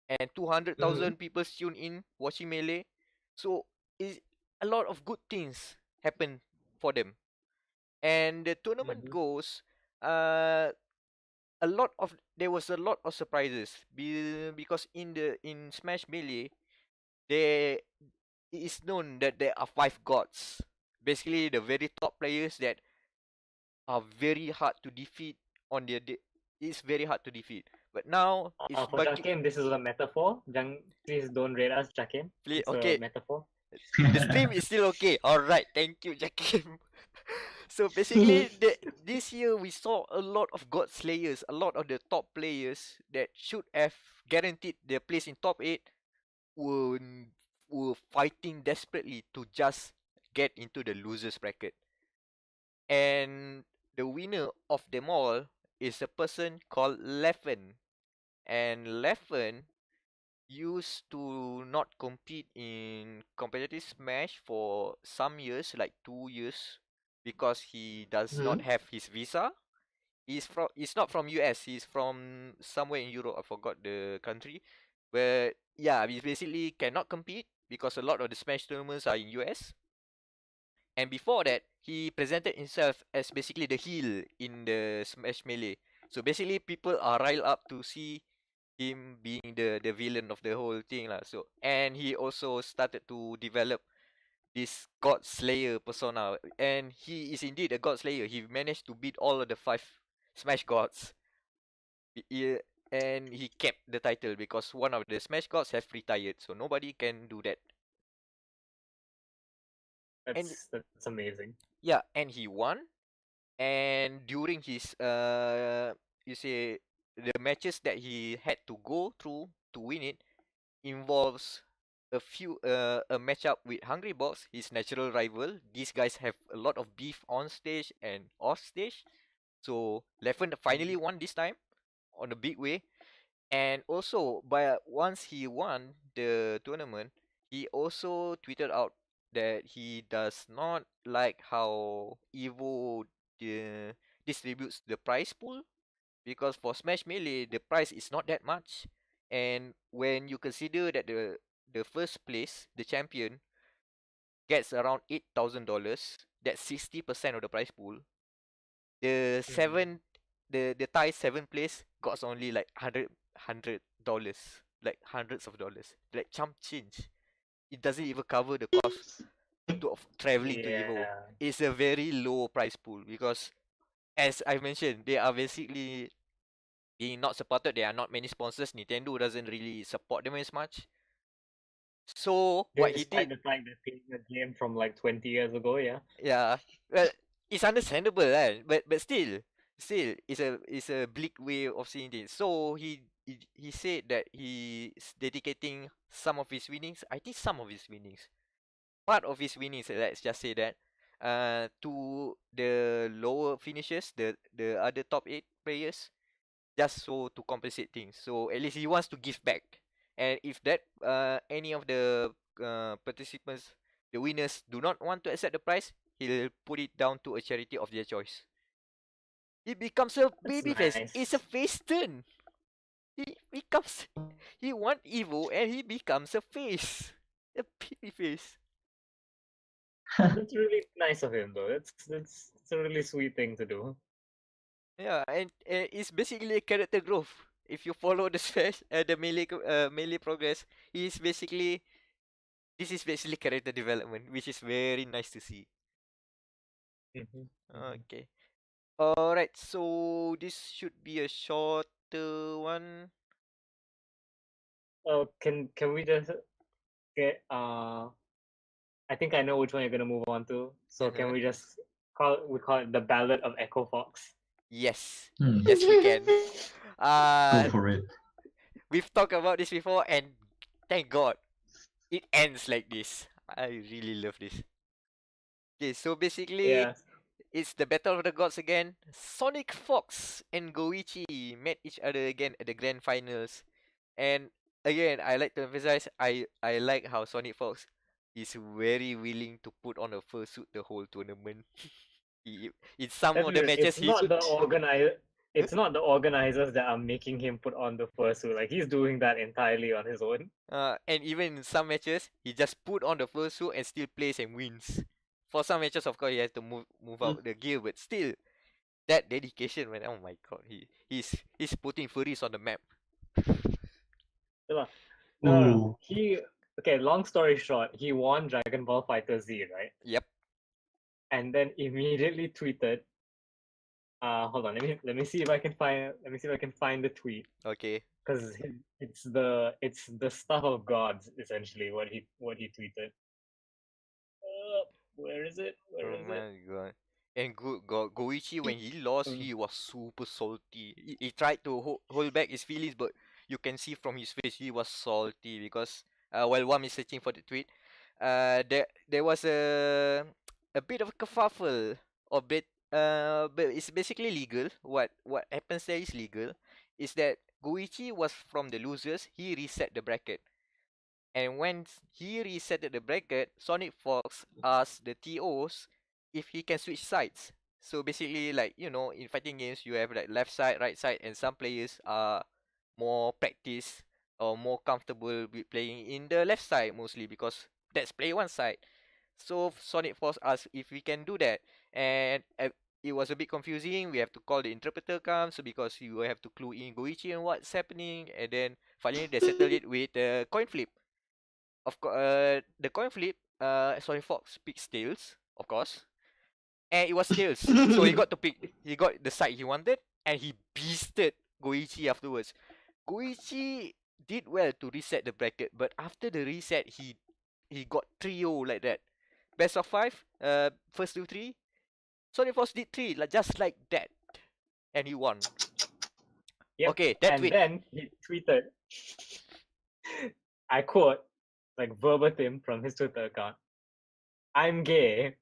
and 200,000 people tune in watching Melee. So is a lot of good things happen for them. And the tournament goes, uh there was a lot of surprises because in Smash Melee there it is known that there are 5 gods. Basically, the very top players that are very hard to defeat on it's very hard to defeat. But now it's For Jakim, this is a metaphor. Please don't rate us, Jakim. It's a okay. metaphor. The stream is still okay. Alright, thank you, Jakim. So basically, this year we saw a lot of God Slayers, a lot of the top players that should have guaranteed their place in top 8 were fighting desperately to just get into the losers bracket. And the winner of them all is a person called Leffen. And Leffen used to not compete in competitive Smash for some years, like 2 years, because he does not have his visa. He's not from US. He's from somewhere in Europe. I forgot the country. But yeah, he basically cannot compete because a lot of the Smash tournaments are in US. And before that, he presented himself as basically the heel in the Smash Melee. So basically, people are riled up to see him being the villain of the whole thing lah. So and he also started to develop this God Slayer persona, and he is indeed a God Slayer. He managed to beat all of the 5 Smash gods. And he kept the title because one of the Smash gods have retired, so nobody can do that. That's amazing. Yeah, and he won. And during his you say the matches that he had to go through to win it involves a matchup with Hungry Box, his natural rival. These guys have a lot of beef on stage and off stage. So Leffen finally won this time on a big way. And also once he won the tournament, he also tweeted out that he does not like how Evo distributes the prize pool, because for Smash Melee the prize is not that much, and when you consider that the first place, the champion, gets around $8,000, that's 60% of the prize pool. The the tie 7th place got only like $100, like hundreds of dollars, like chump change. It doesn't even cover the cost of traveling to Evo. It's a very low price pool because, as I mentioned, they are basically being not supported. There are not many sponsors. Nintendo doesn't really support them as much. So what he did, despite the fact that playing a game from like 20 years ago, yeah. yeah, well, it's understandable, right? But still, it's a bleak way of seeing this. So he said that he's dedicating some of his winnings. I think some of his winnings, part of his winnings, let's just say that, to the lower finishers, the other top 8 players, just so to compensate things. So at least he wants to give back. And if that any of the participants, the winners, do not want to accept the prize, he'll put it down to a charity of their choice. It becomes a baby face. It's a face turn. He won Evo and he becomes a face. A baby face. That's really nice of him, though. It's a really sweet thing to do. Yeah, and it's basically a character growth. If you follow the Smash, the melee progress, this is basically character development, which is very nice to see. Okay. Alright, so this should be a shorter one. Can we just get I think I know which one you're gonna move on to. So can we just call it the Ballad of Echo Fox? Yes. Yes, we can. Go for it. We've talked about this before, and thank God it ends like this. I really love this. Okay, so basically, it's the Battle of the Gods again. Sonic Fox and Goichi met each other again at the grand finals. And again, I like to emphasize, I like how Sonic Fox is very willing to put on a fursuit the whole tournament. In some of the matches, it's not the organizers that are making him put on the fursuit. Like, he's doing that entirely on his own. And even in some matches, he just put on the fursuit and still plays and wins. For some matches, of course, he has to move out the gear, but still, That dedication, man. Oh my god, he's putting furries on the map. No, Ooh. okay, long story short, he won Dragon Ball Fighter Z, right? Yep. And then immediately tweeted, hold on, let me see if I can find the tweet. Okay. Because it's the stuff of gods, essentially, what he tweeted. Where is it? Where Oh is it? my god. And Goichi, when he lost, he was super salty. He tried to hold back his feelings, but you can see from his face he was salty because while Wam is searching for the tweet, there was a bit of a kerfuffle, or bit but it's basically legal. What happens there is legal. Is that Goichi was from the losers. He reset the bracket. And when he resetted the bracket, Sonic Fox asked the TOs if he can switch sides. So basically, like, you know, in fighting games, you have like left side, right side, and some players are more practiced or more comfortable with playing in the left side mostly because that's play one side. So Sonic Fox asked if we can do that, and it was a bit confusing. We have to call the interpreter come, so because you have to clue in Goichi and what's happening, and then finally they settled it with a coin flip. The coin flip, Sonic Fox picks tails, of course, and it was tails. So he got to pick. He got the side he wanted, and he beasted Goichi afterwards. Goichi did well to reset the bracket, but after the reset, he got trio like that. Best of 5. First 2 3. Sonic Fox did 3, like just like that, and he won. Yep. Okay, that and tweet. then he tweeted, I quote, like verbatim from his Twitter account, "I'm gay.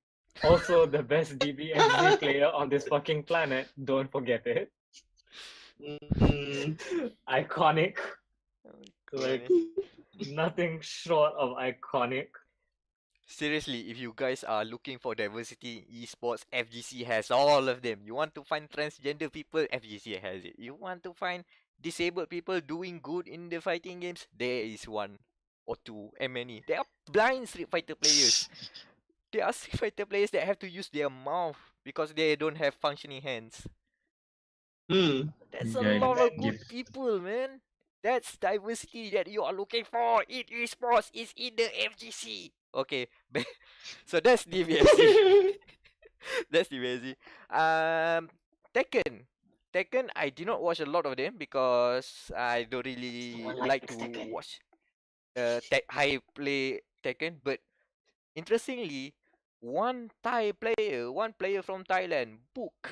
Also the best DBFZ player on this fucking planet. Don't forget it." Iconic. Like, nothing short of iconic. Seriously, if you guys are looking for diversity in esports, FGC has all of them. You want to find transgender people, FGC has it. You want to find disabled people doing good in the fighting games, there is one or two, and many. There are blind Street Fighter players. There are Street Fighter players that have to use their mouth because they don't have functioning hands. That's a Yeah, lot of give- good people, man. That's diversity that you are looking for in esports. Is in the FGC. Okay, so that's DBFZ. That's DBFZ. Tekken. I did not watch a lot of them because I don't really like to watch high play Tekken. But interestingly, one player from Thailand, Book,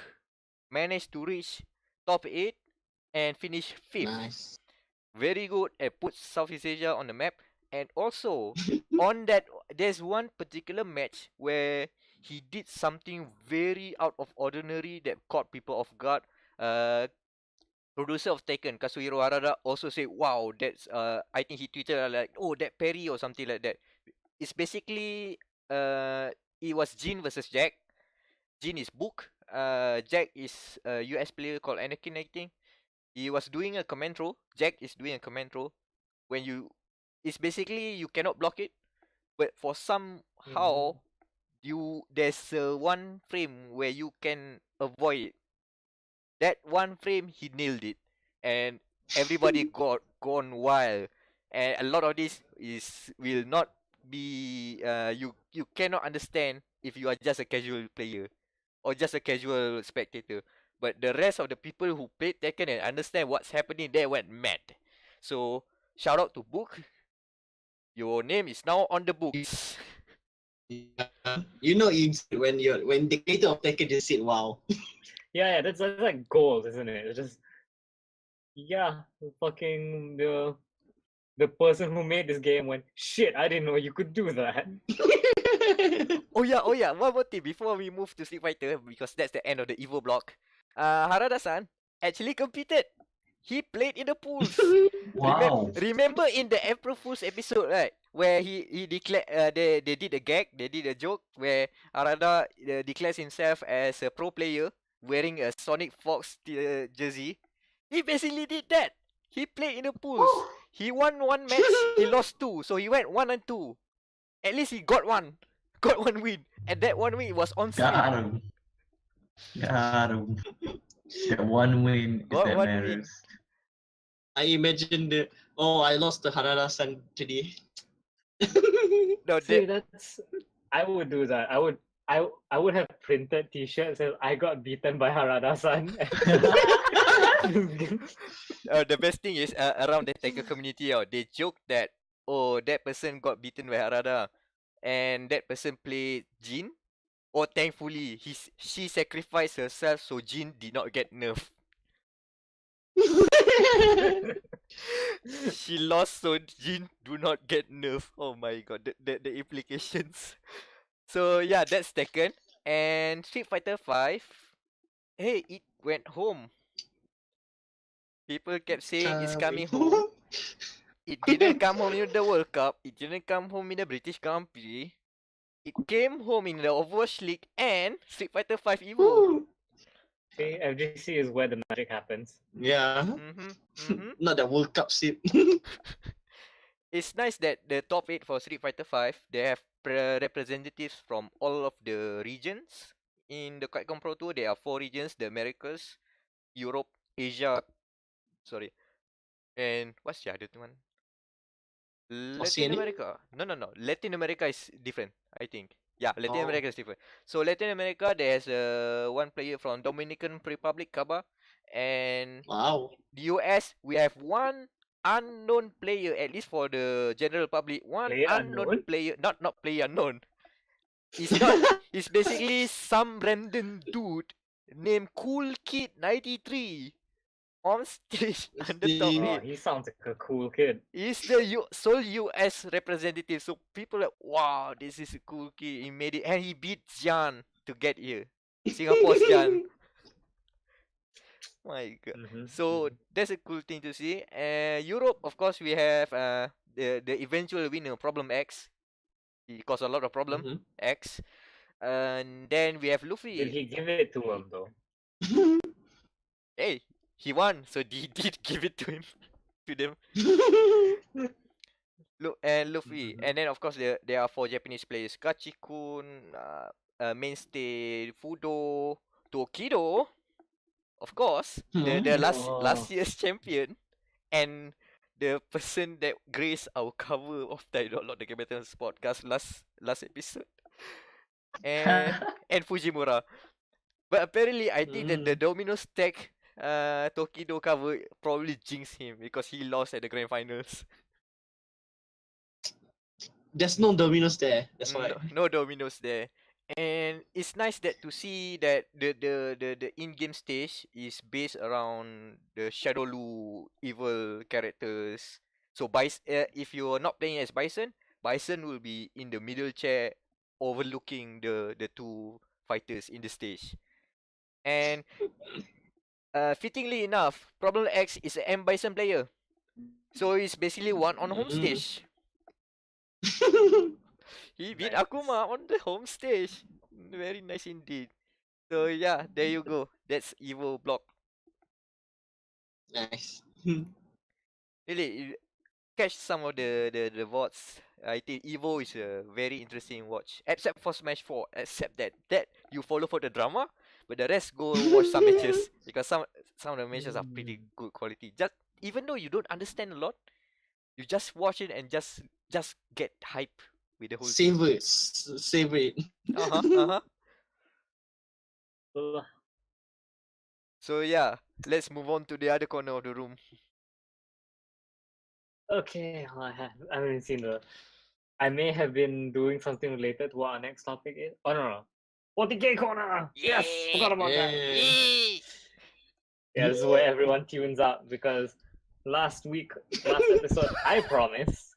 managed to reach top 8 and finish 5th. Nice. Very good and put Southeast Asia on the map. And also, on that, there's one particular match where he did something very out of ordinary that caught people off guard. Producer of Tekken, Kazuhiro Harada, also said, "Wow, that's I think he tweeted like, oh, that parry or something like that." It's basically it was Jin versus Jack. Jin is Book. Jack is a US player called Anakin, I think. He was doing a command throw. Jack is doing a command throw. When it's basically you cannot block it, but for somehow there's one frame where you can avoid it. That one frame he nailed it, and everybody got gone wild. And a lot of this will not be you cannot understand if you are just a casual player or just a casual spectator. But the rest of the people who played Tekken and understand what's happening, they went mad. So shout out to Book. Your name is now on the books. You know, when the creator of Tekken just said wow. Yeah, that's like gold, isn't it? It's just, yeah, fucking the person who made this game went, shit, I didn't know you could do that. Oh yeah. One more thing before we move to Street Fighter, because that's the end of the Evo block. Harada-san actually competed. He played in the pools. Wow. Remember in the April Fool's episode, right? Where he declared they did a gag, they did a joke where Harada declares himself as a pro player wearing a Sonic Fox jersey. He basically did that. He played in the pools. He won one match, he lost 2, so he went 1 and 2. At least he got one win, and that one win was on stream. Got him. That one win is Got that one win. matters. I imagine I lost the Harada-san today. No, See, that I would do that. I would have printed T-shirts saying I got beaten by Harada-san. the best thing is around the Tekken community, they joke that that person got beaten by Harada, and that person played Jin. Oh, thankfully, she sacrificed herself so Jin did not get nerfed. She lost so Jin do not get nerfed. Oh my god, the implications. So yeah, that's Tekken. And Street Fighter 5. Hey, it went home. People kept saying it's coming home. It didn't come home in the World Cup. It didn't come home in the British Grand Prix. It came home in the Overwatch League and Street Fighter 5 Evo. See, FGC is where the magic happens. Yeah. Not the World Cup shit. It's nice that the top 8 for Street Fighter 5, they have representatives from all of the regions. In the Capcom Pro Tour, there are 4 regions: the Americas, Europe, Asia, and what's the other one? Latin Oceania? America. No. Latin America is different, I think. Yeah, Latin Oh. America is different. So Latin America, there's one player from Dominican Republic, Caba, and Wow. the US, we have one unknown player, at least for the general public. One Player unknown unknown? player, not player unknown. It's not. It's basically some random dude named Cool Kid 93 on stage on the top Oh, 8. he sounds like a cool kid. He's the sole US representative. So people are like, wow, this is a cool kid. He made it. And he beat Jan to get here. Singapore's Jan. My god. So that's a cool thing to see. Europe, of course, we have the eventual winner, Problem X. He caused a lot of problem. X. And then we have Did Luffy. he give it to him though? Hey, he won, so he did give it to him. To them. Luffy. And then of course there are 4 Japanese players. Kachikun, Mainstay, Fudo, Tokido, of course, the last year's champion, and the person that graced our cover of Untitled the Game Battles podcast last episode. And Fujimura. But apparently I think that the Domino's Tech Tokido cover probably jinxed him because he lost at the grand finals. There's no Domino's there. That's why. No Domino's there. And it's nice that to see that the in-game stage is based around the Shadow Lu evil characters. So if you're not playing as Bison will be in the middle chair overlooking the 2 fighters in the stage. And fittingly enough, Problem X is an M Bison player. So it's basically one on home stage. He beat Akuma on the home stage. Very nice indeed. So yeah, there you go. That's Evo block. Nice. Really, catch some of the VODs. I think Evo is a very interesting watch. Except for Smash 4. Except that you follow for the drama, but the rest go watch some matches. Because some of the matches are pretty good quality. Just even though you don't understand a lot, you just watch it and just get hype with the whole thing. Savor it. So yeah, let's move on to the other corner of the room. Okay, I haven't seen I may have been doing something related to what our next topic is. Oh no. 40k corner! Yes! Forgot about that. Yeah, this is where everyone tunes out because last episode, I promised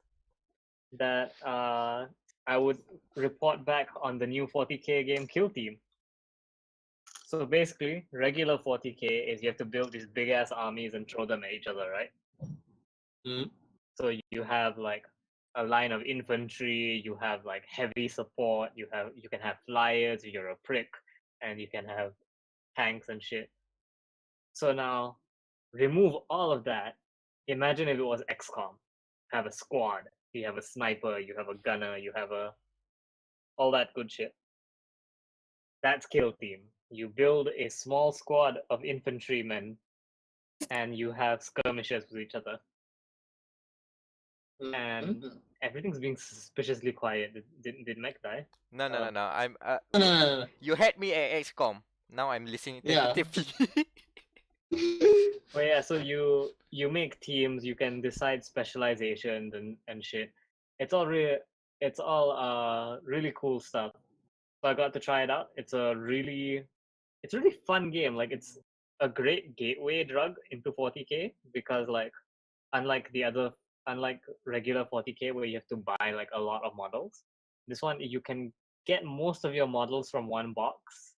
that I would report back on the new 40k game Kill Team. So basically, regular 40k is you have to build these big ass armies and throw them at each other, right? So you have like a line of infantry, you have like heavy support, you can have flyers, you're a prick, and you can have tanks and shit. So now, remove all of that. Imagine if it was XCOM. Have a squad, you have a sniper, you have a gunner, you have all that good shit. That's Kill Team. you build a small squad of infantrymen, and you have skirmishes with each other. And Mhm. everything's being suspiciously quiet. Did Meck die? No, no, no, no. I'm. No. You had me at XCOM. Now I'm listening Yeah. tentatively. Oh yeah, so you make teams, you can decide specializations and shit. It's all really cool stuff. So I got to try it out. It's a really fun game. Like it's a great gateway drug into 40k because like unlike unlike regular 40k where you have to buy like a lot of models, this one you can get most of your models from one box,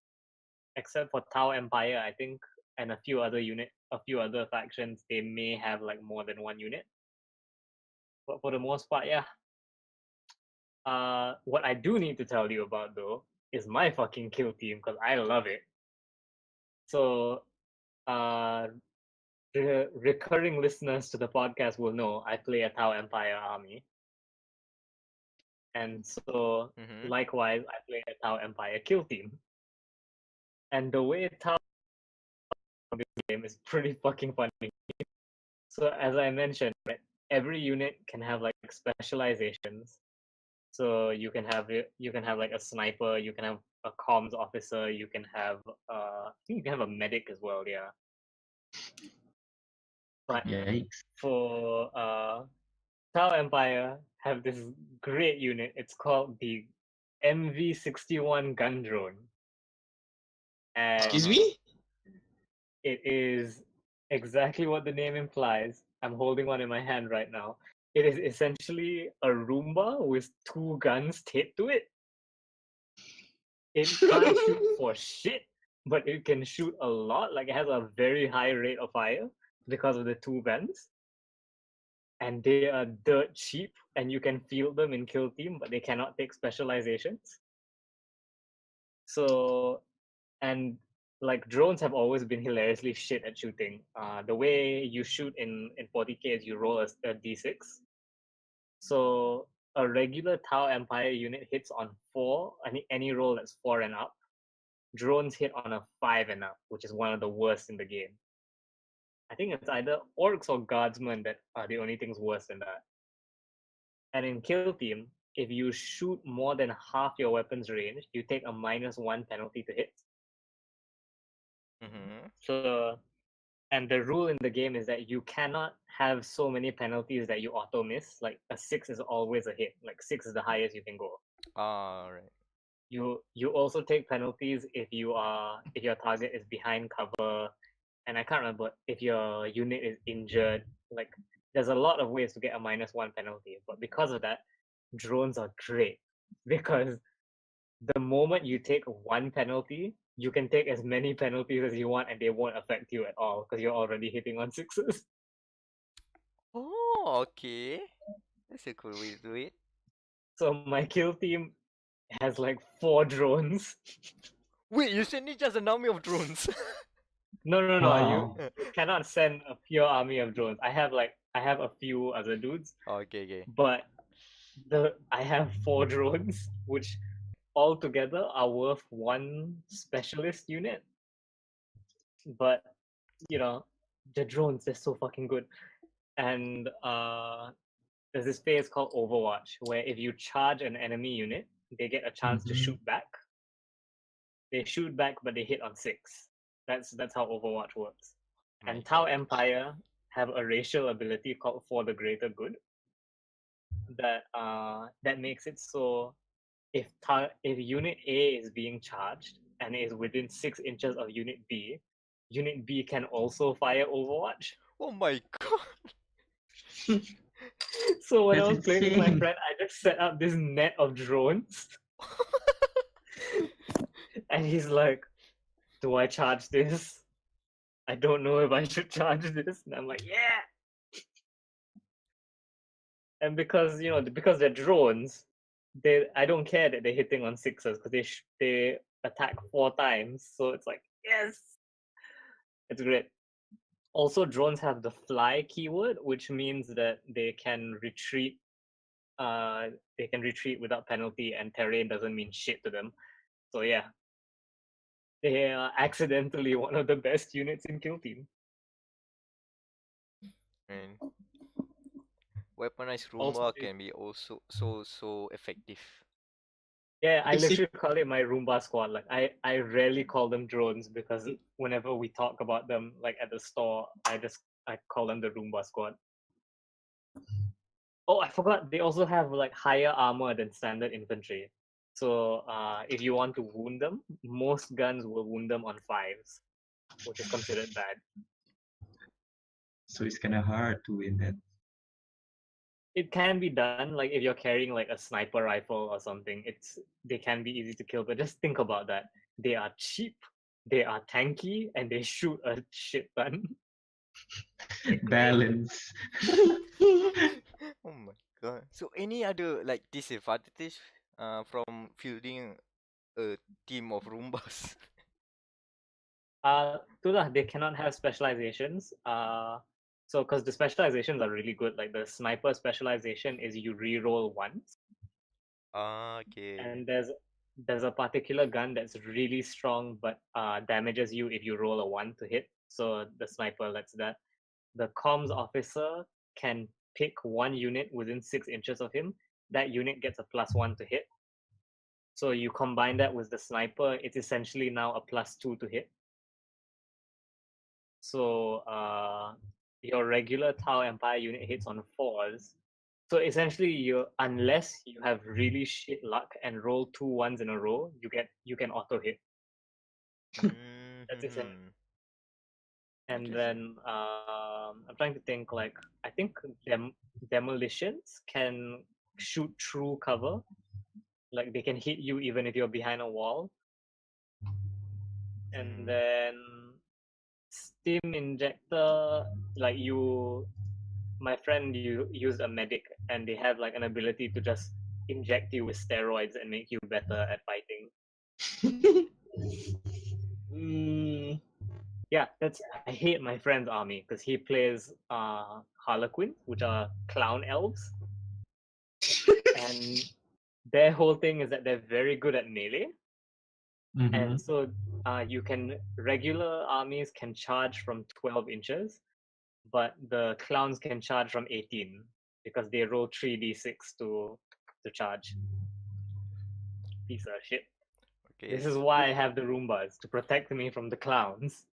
except for Tau Empire, I think, and a few other factions. They may have like more than one unit, but for the most part, yeah. What I do need to tell you about though is my fucking kill team because I love it. So, the recurring listeners to the podcast will know I play a Tau Empire army, and so Mm-hmm. likewise I play a Tau Empire kill team. And the way Tau this game is pretty fucking funny. So as I mentioned, right, every unit can have like specializations. So you can have like a sniper, you can have a comms officer, you can have I think you can have a medic as well, yeah. But Yikes. for Tau Empire have this great unit. It's called the MV61 gun drone. And Excuse me? it is exactly what the name implies. I'm holding one in my hand right now. It is essentially a Roomba with two guns taped to it. It can't shoot for shit, but it can shoot a lot. Like it has a very high rate of fire because of the two guns. And they are dirt cheap, and you can field them in kill team, but they cannot take specializations. So, and like drones have always been hilariously shit at shooting. The way you shoot in 40k is you roll a d6. So a regular Tau Empire unit hits on 4, any roll that's 4 and up. Drones hit on a 5 and up, which is one of the worst in the game. I think it's either orcs or guardsmen that are the only things worse than that. And in kill team, if you shoot more than half your weapon's range, you take a -1 penalty to hit. Mm-hmm. So, and the rule in the game is that you cannot have so many penalties that you auto miss. Like a 6 is always a hit. Like 6 is the highest you can go. All right. You also take penalties if your target is behind cover, and I can't remember if your unit is injured. Like there's a lot of ways to get a -1 penalty, but because of that, drones are great because the moment you take one penalty, you can take as many penalties as you want, and they won't affect you at all because you're already hitting on 6s. Oh, okay. That's a cool way to do it. So my kill team has like 4 drones. Wait, you said need just an army of drones. No, Wow. you cannot send a pure army of drones. I have a few other dudes, Okay, okay. but I have 4 drones, which altogether are worth 1 specialist unit. But you know, the drones, they're so fucking good. And there's this phase called Overwatch where if you charge an enemy unit, they get a chance to shoot back. They shoot back, but they hit on 6. That's how Overwatch works. My And Tau God. Empire have a racial ability called For the Greater Good that makes it so if Unit A is being charged and is within 6 inches of Unit B can also fire Overwatch. Oh my God. So when I That's was playing with my insane. friend, I just set up this net of drones, and he's like, "Do I charge this? I don't know if I should charge this." And I'm like, "Yeah." And because they're drones, I don't care that they're hitting on 6s because they attack 4 times. So it's like, yes, it's great. Also, drones have the fly keyword, which means that they can retreat. They can retreat without penalty, and terrain doesn't mean shit to them. So yeah, They are accidentally one of the best units in Kill Team. And weaponized Also, Roomba can be also so effective. yeah, I Is it- literally call it my Roomba squad. Like I rarely call them drones because whenever we talk about them like at the store, I call them the Roomba squad. Oh, I forgot. They also have like higher armor than standard infantry. So if you want to wound them, most guns will wound them on 5s, which is considered bad. So it's kind of hard to win that. It can be done, like if you're carrying like a sniper rifle or something. They can be easy to kill, but just think about that. They are cheap, they are tanky, and they shoot a shit ton. Balance. Oh my god. So any other like disadvantage from fielding a team of Roombas? Itulah, they cannot have specializations. So because the specializations are really good, like the sniper specialization is you re-roll once, Okay. and there's a particular gun that's really strong but damages you if you roll a 1 to hit. So the sniper lets that. The comms officer can pick one unit within 6 inches of him. That unit gets a +1 to hit. So you combine that with the sniper, it's essentially now a +2 to hit. So your regular Tau Empire unit hits on 4s. So essentially, unless you have really shit luck and roll 2 1s in a row, you can auto hit. That's it. Mm-hmm. And Interesting. then I'm trying to think. Like I think demolitions can shoot through cover. Like they can hit you even if you're behind a wall. And then steam injector, like my friend used a medic, and they have like an ability to just inject you with steroids and make you better at fighting. Mm, Yeah, I hate my friend's army because he plays Harlequins, which are clown elves, and their whole thing is that they're very good at melee, Mhm. and so regular armies can charge from 12 inches, but the clowns can charge from 18 because they roll 3d6 to charge. Piece of shit. Okay. This is why I have the Roombas, to protect me from the clowns.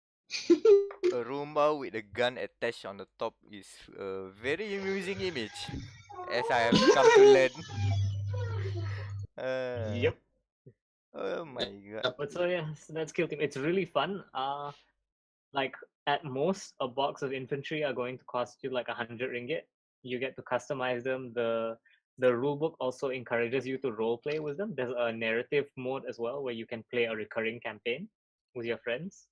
A Roomba with a gun attached on the top is a very amusing image, as I have come to learn. Yep. Oh my god. yep. But so yeah, so that's Kill Team. It's really fun. Like at most, a box of infantry are going to cost you like 100 ringgit. You get to customize them. The rulebook also encourages you to role play with them. There's a narrative mode as well where you can play a recurring campaign with your friends.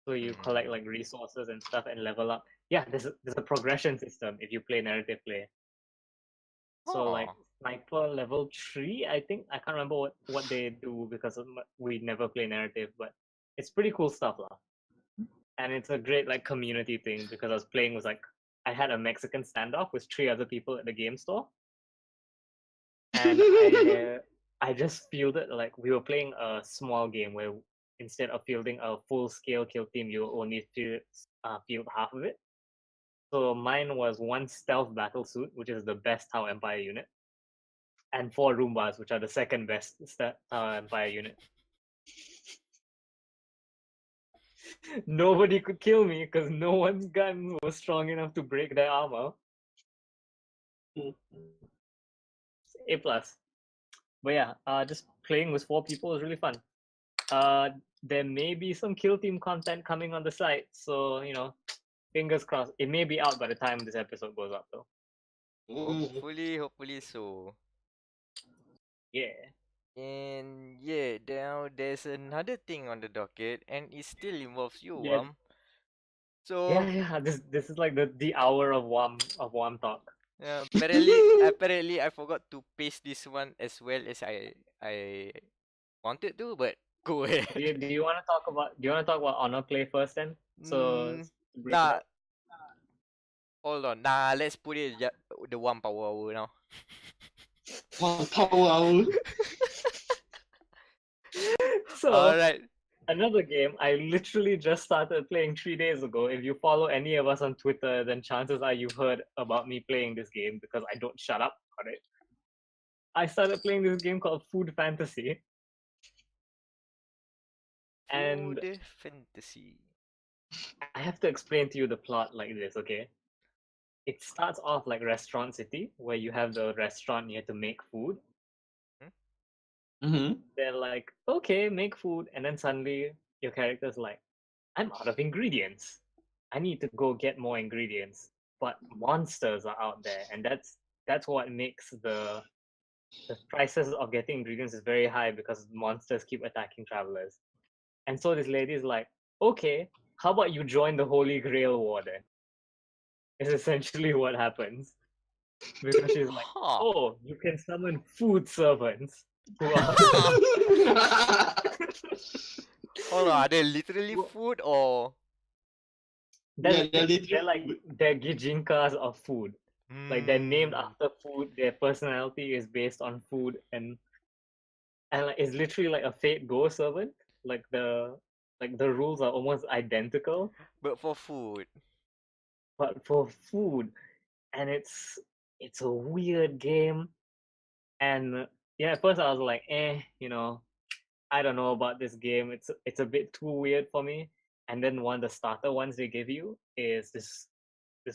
So you collect like resources and stuff and level up. Yeah, there's a progression system if you play narrative play. So like sniper level 3, I think. I can't remember what they do because we never play narrative, but it's pretty cool stuff lah. And it's a great like community thing because I was playing with like I had a Mexican standoff with 3 other people at the game store, and I just fielded like we were playing a small game where instead of fielding a full scale kill team, you only field half of it. So mine was 1 stealth battle suit, which is the best Tau Empire unit, and 4 Roombas, which are the second best Tau Empire unit. Nobody could kill me because no one's gun was strong enough to break their armor. A plus. But yeah, just playing with 4 people is really fun. There may be some kill team content coming on the site, so fingers crossed. It may be out by the time this episode goes up, though. Hopefully so. Yeah. And yeah, now there's another thing on the docket, and it still involves you, Yeah. Wam. So Yeah. This is like the hour of Wam talk. apparently I forgot to paste this one as well as I wanted to, but go ahead. Do you want to talk about honor play first then? So to break it Nah, up. hold on. Nah, let's put it the one power hour now. 1 power hour. So Alright. Another game I literally just started playing 3 days ago. If you follow any of us on Twitter, then chances are you've heard about me playing this game because I don't shut up on it. I started playing this game called Food Fantasy. And Food fantasy. I have to explain to you the plot like this, okay? It starts off like Restaurant City, where you have the restaurant, you have to make food. Mm-hmm. They're like, okay, make food, and then suddenly your character's like, I'm out of ingredients. I need to go get more ingredients. But monsters are out there, and that's what makes the prices of getting ingredients is very high because monsters keep attacking travelers. And so this lady's like, okay, how about you join the Holy Grail War then? Is essentially what happens. Because she's like, Huh. oh, you can summon food servants who are Hold on, are they literally food or? they're, they're they're like they're gijinkas of food. Like they're named Hmm. after food. Their personality is based on food, and like, it's literally like a Fate Go servant. Like the rules are almost identical, But for food. but for food, and it's a weird game. And yeah, at first I was like, I don't know about this game. It's a bit too weird for me. And then one of the starter ones they give you is this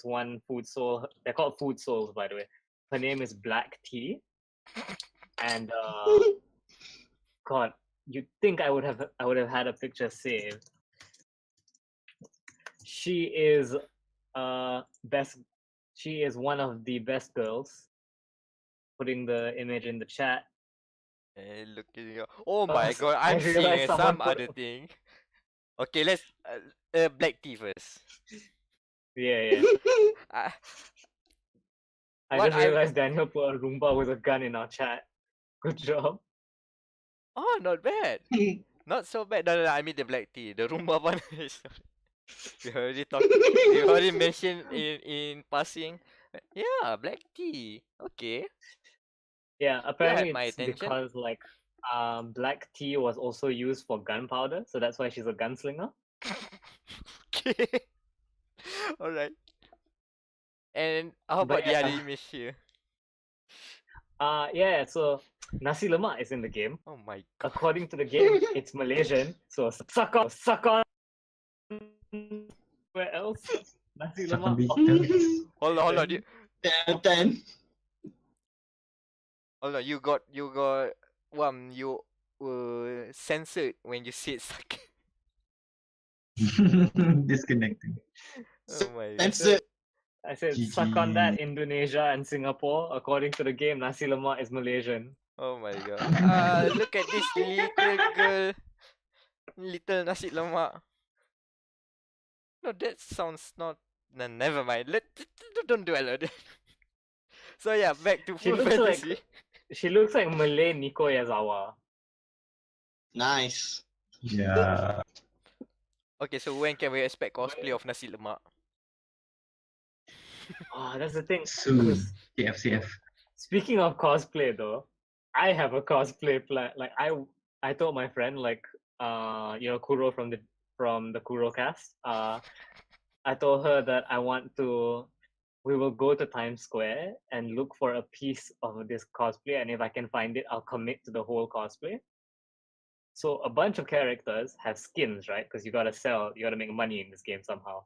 one food soul. They're called food souls, by the way. Her name is Black Tea, and God, you'd think I would have had a picture saved. She is best. She is one of the best girls. Putting the image in the chat. Looking. Oh my god, I I'm seeing realized someone some put- other thing. Okay, let's black tea first. Yeah. Uh, I What just realized Daniel put a Roomba with a gun in our chat. Good job. oh, not bad. Not so bad. No, I mean the black tea. The Roomba one is. We already talked. We already mentioned in passing. Yeah, black tea. Okay. Yeah, You apparently had my it's attention. because like black tea was also used for gunpowder, so that's why she's a gunslinger. Okay. Alright. And how about But the other yeah, image here? yeah, so nasi lemak is in the game. Oh my god. According to the game, it's Malaysian, so suck on. Where else? Nasi Suck on lemak. beef. Hold on. You, 10. hold on. You got you were censored when you said suck. Disconnecting. Oh my god. That's it. I said suck on GG. that, Indonesia and Singapore. According to the game, nasi lemak is Malaysian. Oh my god. Look at this little girl. Little nasi lemak. No, that sounds not. No, never mind. Don't dwell on it. So yeah, back to She Food looks like- Fantasy. She looks like Malay Nico Yazawa. Nice. Yeah. Okay, so when can we expect cosplay of nasi lemak? Oh, that's the thing. Soon. Because KFCF. speaking of cosplay, though, I have a cosplay plan. Like I told my friend, like, Kuro from the Kuro cast. I told her that we will go to Times Square and look for a piece of this cosplay, and if I can find it, I'll commit to the whole cosplay. So a bunch of characters have skins, right? Because you gotta make money in this game somehow.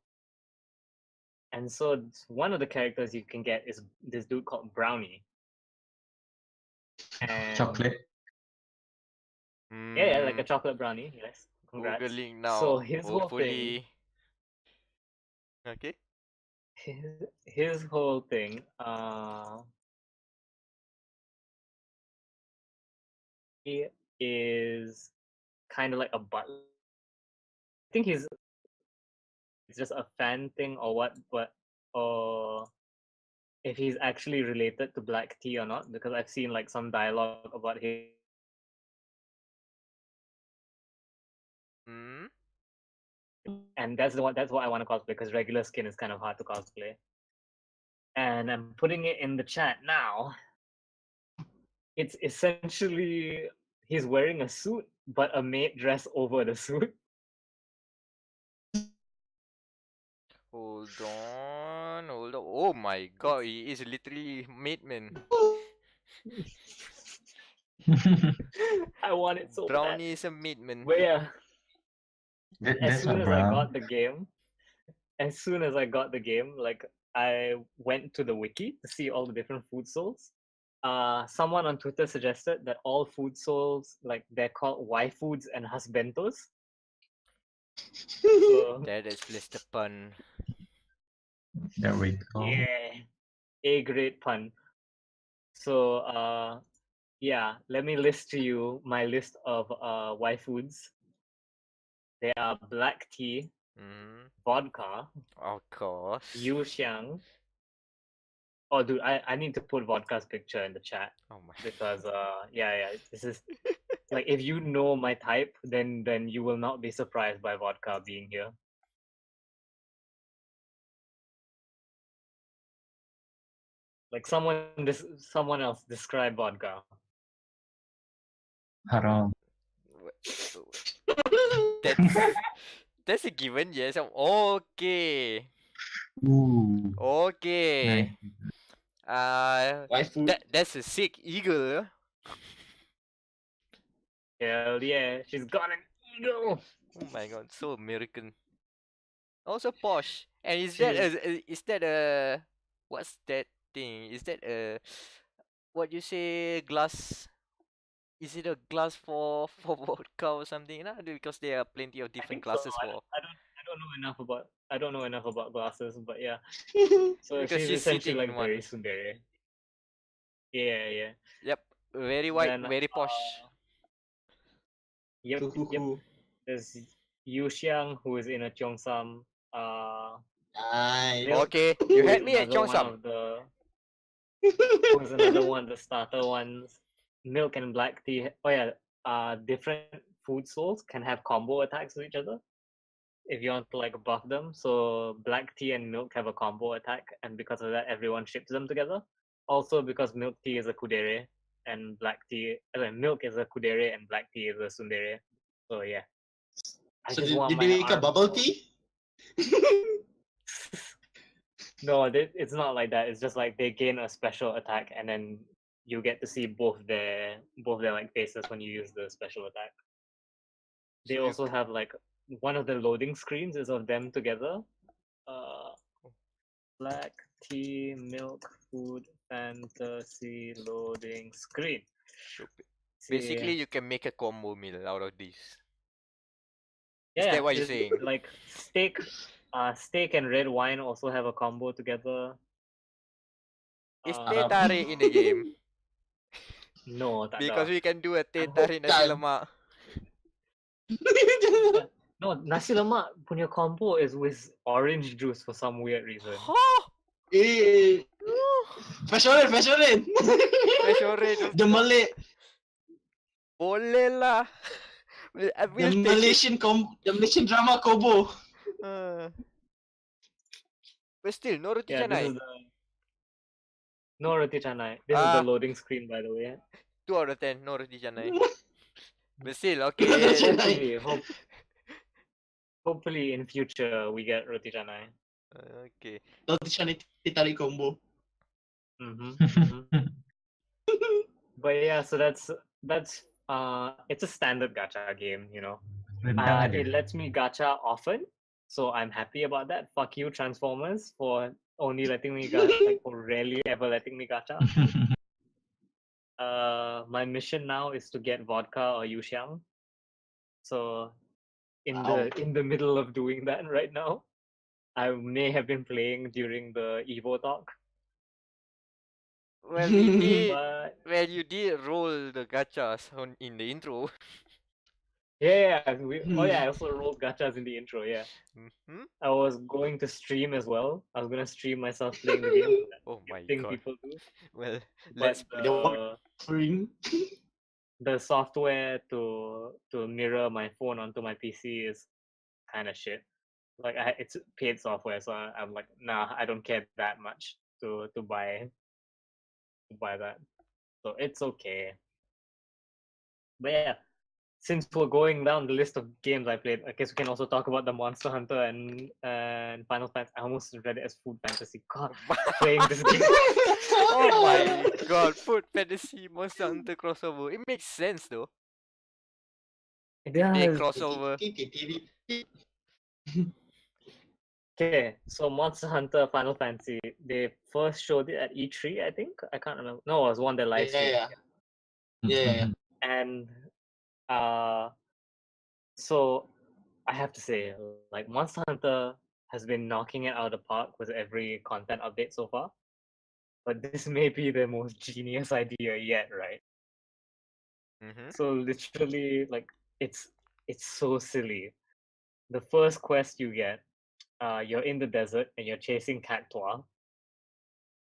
And so one of the characters you can get is this dude called Brownie. And Chocolate. Yeah, like a chocolate brownie. Yes, congrats. Googling now. So his whole Hopefully. Okay. his whole thing, he is kind of like a butler. I think it's just a fan thing or what, but or if he's actually related to Black Tea or not, because I've seen like some dialogue about him. Hmm. And that's what I want to cosplay, because regular skin is kind of hard to cosplay. And I'm putting it in the chat now. It's essentially he's wearing a suit, but a maid dress over the suit. Hold on, hold on. Oh my god, he is literally made man. I want it so bad. Brownie is a made man. But yeah, as That's soon not as I brown. got the game, like I went to the wiki to see all the different food souls. Someone on Twitter suggested that all food souls, like they're called waifoods and husbentos. So That explains the pun. There we go. yeah, A grade pun. So yeah, let me list to you my list of waifoods. They are black tea, vodka, Of course. yuxiang. Oh, dude, I need to put vodka's picture in the chat Oh my. because yeah, this is like if you know my type, then you will not be surprised by vodka being here. Like someone else describe vodka. Haram. That's a given, yes. Okay. Ooh. Okay. Nice. Waifu. That's a sick eagle. Hell yeah, she's got an eagle. Oh my god, so American. Also posh. And is She that is. is that what's that thing? Is that what you say glass? Is it a glass for vodka or something? No, because there are plenty of I different think so. glasses for. I don't know enough about glasses, but yeah. So Because she's she's essentially sitting in like very one. tsundere. Yeah, yeah. Yep, very white, Then very posh. yep. Hoo-hoo-hoo. There's Yu Xiang who is in a Cheongsam. Nice. Milk, Okay, who you is had me at another one Cheongsam. of the who is another one of the starter ones. Milk and black tea. Oh yeah, different food souls can have combo attacks with each other if you want to like buff them. So black tea and milk have a combo attack, and because of that, everyone ships them together. Also, because milk tea is a kudere and milk is a kudere and black tea is a tsundere. So yeah, I So just did, want did my they make a arms bubble full. tea? No, it's not like that. It's just like they gain a special attack, and then you get to see both their like faces when you use the special attack. They So you also have like one of the loading screens is of them together. Black tea, milk, food, fantasy loading screen. basically See, you can make a combo meal out of this. yeah, that what you're it's saying? like steak and red wine also have a combo together. Is Haram. teh in the game? No, tak Because ada. we can do a teh hope tarik nasi kan. lemak. No, nasi lemak punya combo is with orange juice for some weird reason. Huh? Eh, fresh orange. Fresh orange. The Malay, Boleh lah. I the will take it. The Malaysian drama combo. But still, no roti Yeah, this canai. is the no roti canai. This is the loading screen, by the way. 2 out of 10, no roti canai. But still, okay. Hopefully in future we get roti canai. Okay. Roti canai teh tarik combo. But yeah, so that's it's a standard gacha game, you know. Rendang aja. It lets me gacha often, so I'm happy about that. Fuck you, Transformers, for only letting me gacha, or rarely ever letting me gacha. My mission now is to get vodka or yuxiang. So in the middle of doing that right now. I may have been playing during the Evo talk. Well, we did. But Well, you did roll the gachas in the intro. yeah, I also rolled gachas in the intro. Yeah, I was going to stream as well. I was gonna stream myself playing the game. Oh my Thing god. people do. Well, But let's the software to mirror my phone onto my PC is kind of shit. Like it's paid software, so I'm like, nah, I don't care that much to buy that. So it's okay. But yeah, since we're going down the list of games I played, I guess we can also talk about the Monster Hunter and Final Fantasy. I almost read it as Food Fantasy. God, playing this game. Oh my god, Food Fantasy Monster Hunter crossover. It makes sense though. It If they does. crossover. Okay, so Monster Hunter Final Fantasy, they first showed it at E3, I think. I can't remember. No, it was one that live streamed. Yeah. And so I have to say, like Monster Hunter has been knocking it out of the park with every content update so far. But this may be the most genius idea yet, right? Mm-hmm. So literally, like it's so silly. The first quest you get, you're in the desert and you're chasing cactua.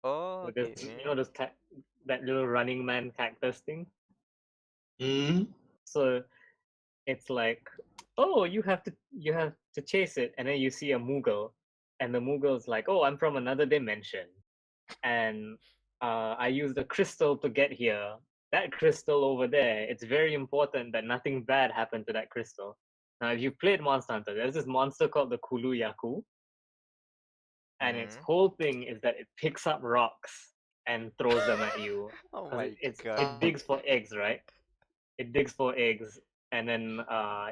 Oh, With okay. this, you know, that little running man cactus thing. So it's like, oh, you have to chase it, and then you see a Moogle, and the Moogle's like, oh, I'm from another dimension, and I used a crystal to get here. That crystal over there, it's very important that nothing bad happened to that crystal. Now, if you played Monster Hunter, there's this monster called the Kulu Yaku, and its Mm-hmm. whole thing is that it picks up rocks and throws them at you. Oh 'Cause my it god. digs for eggs, right? It digs for eggs, and then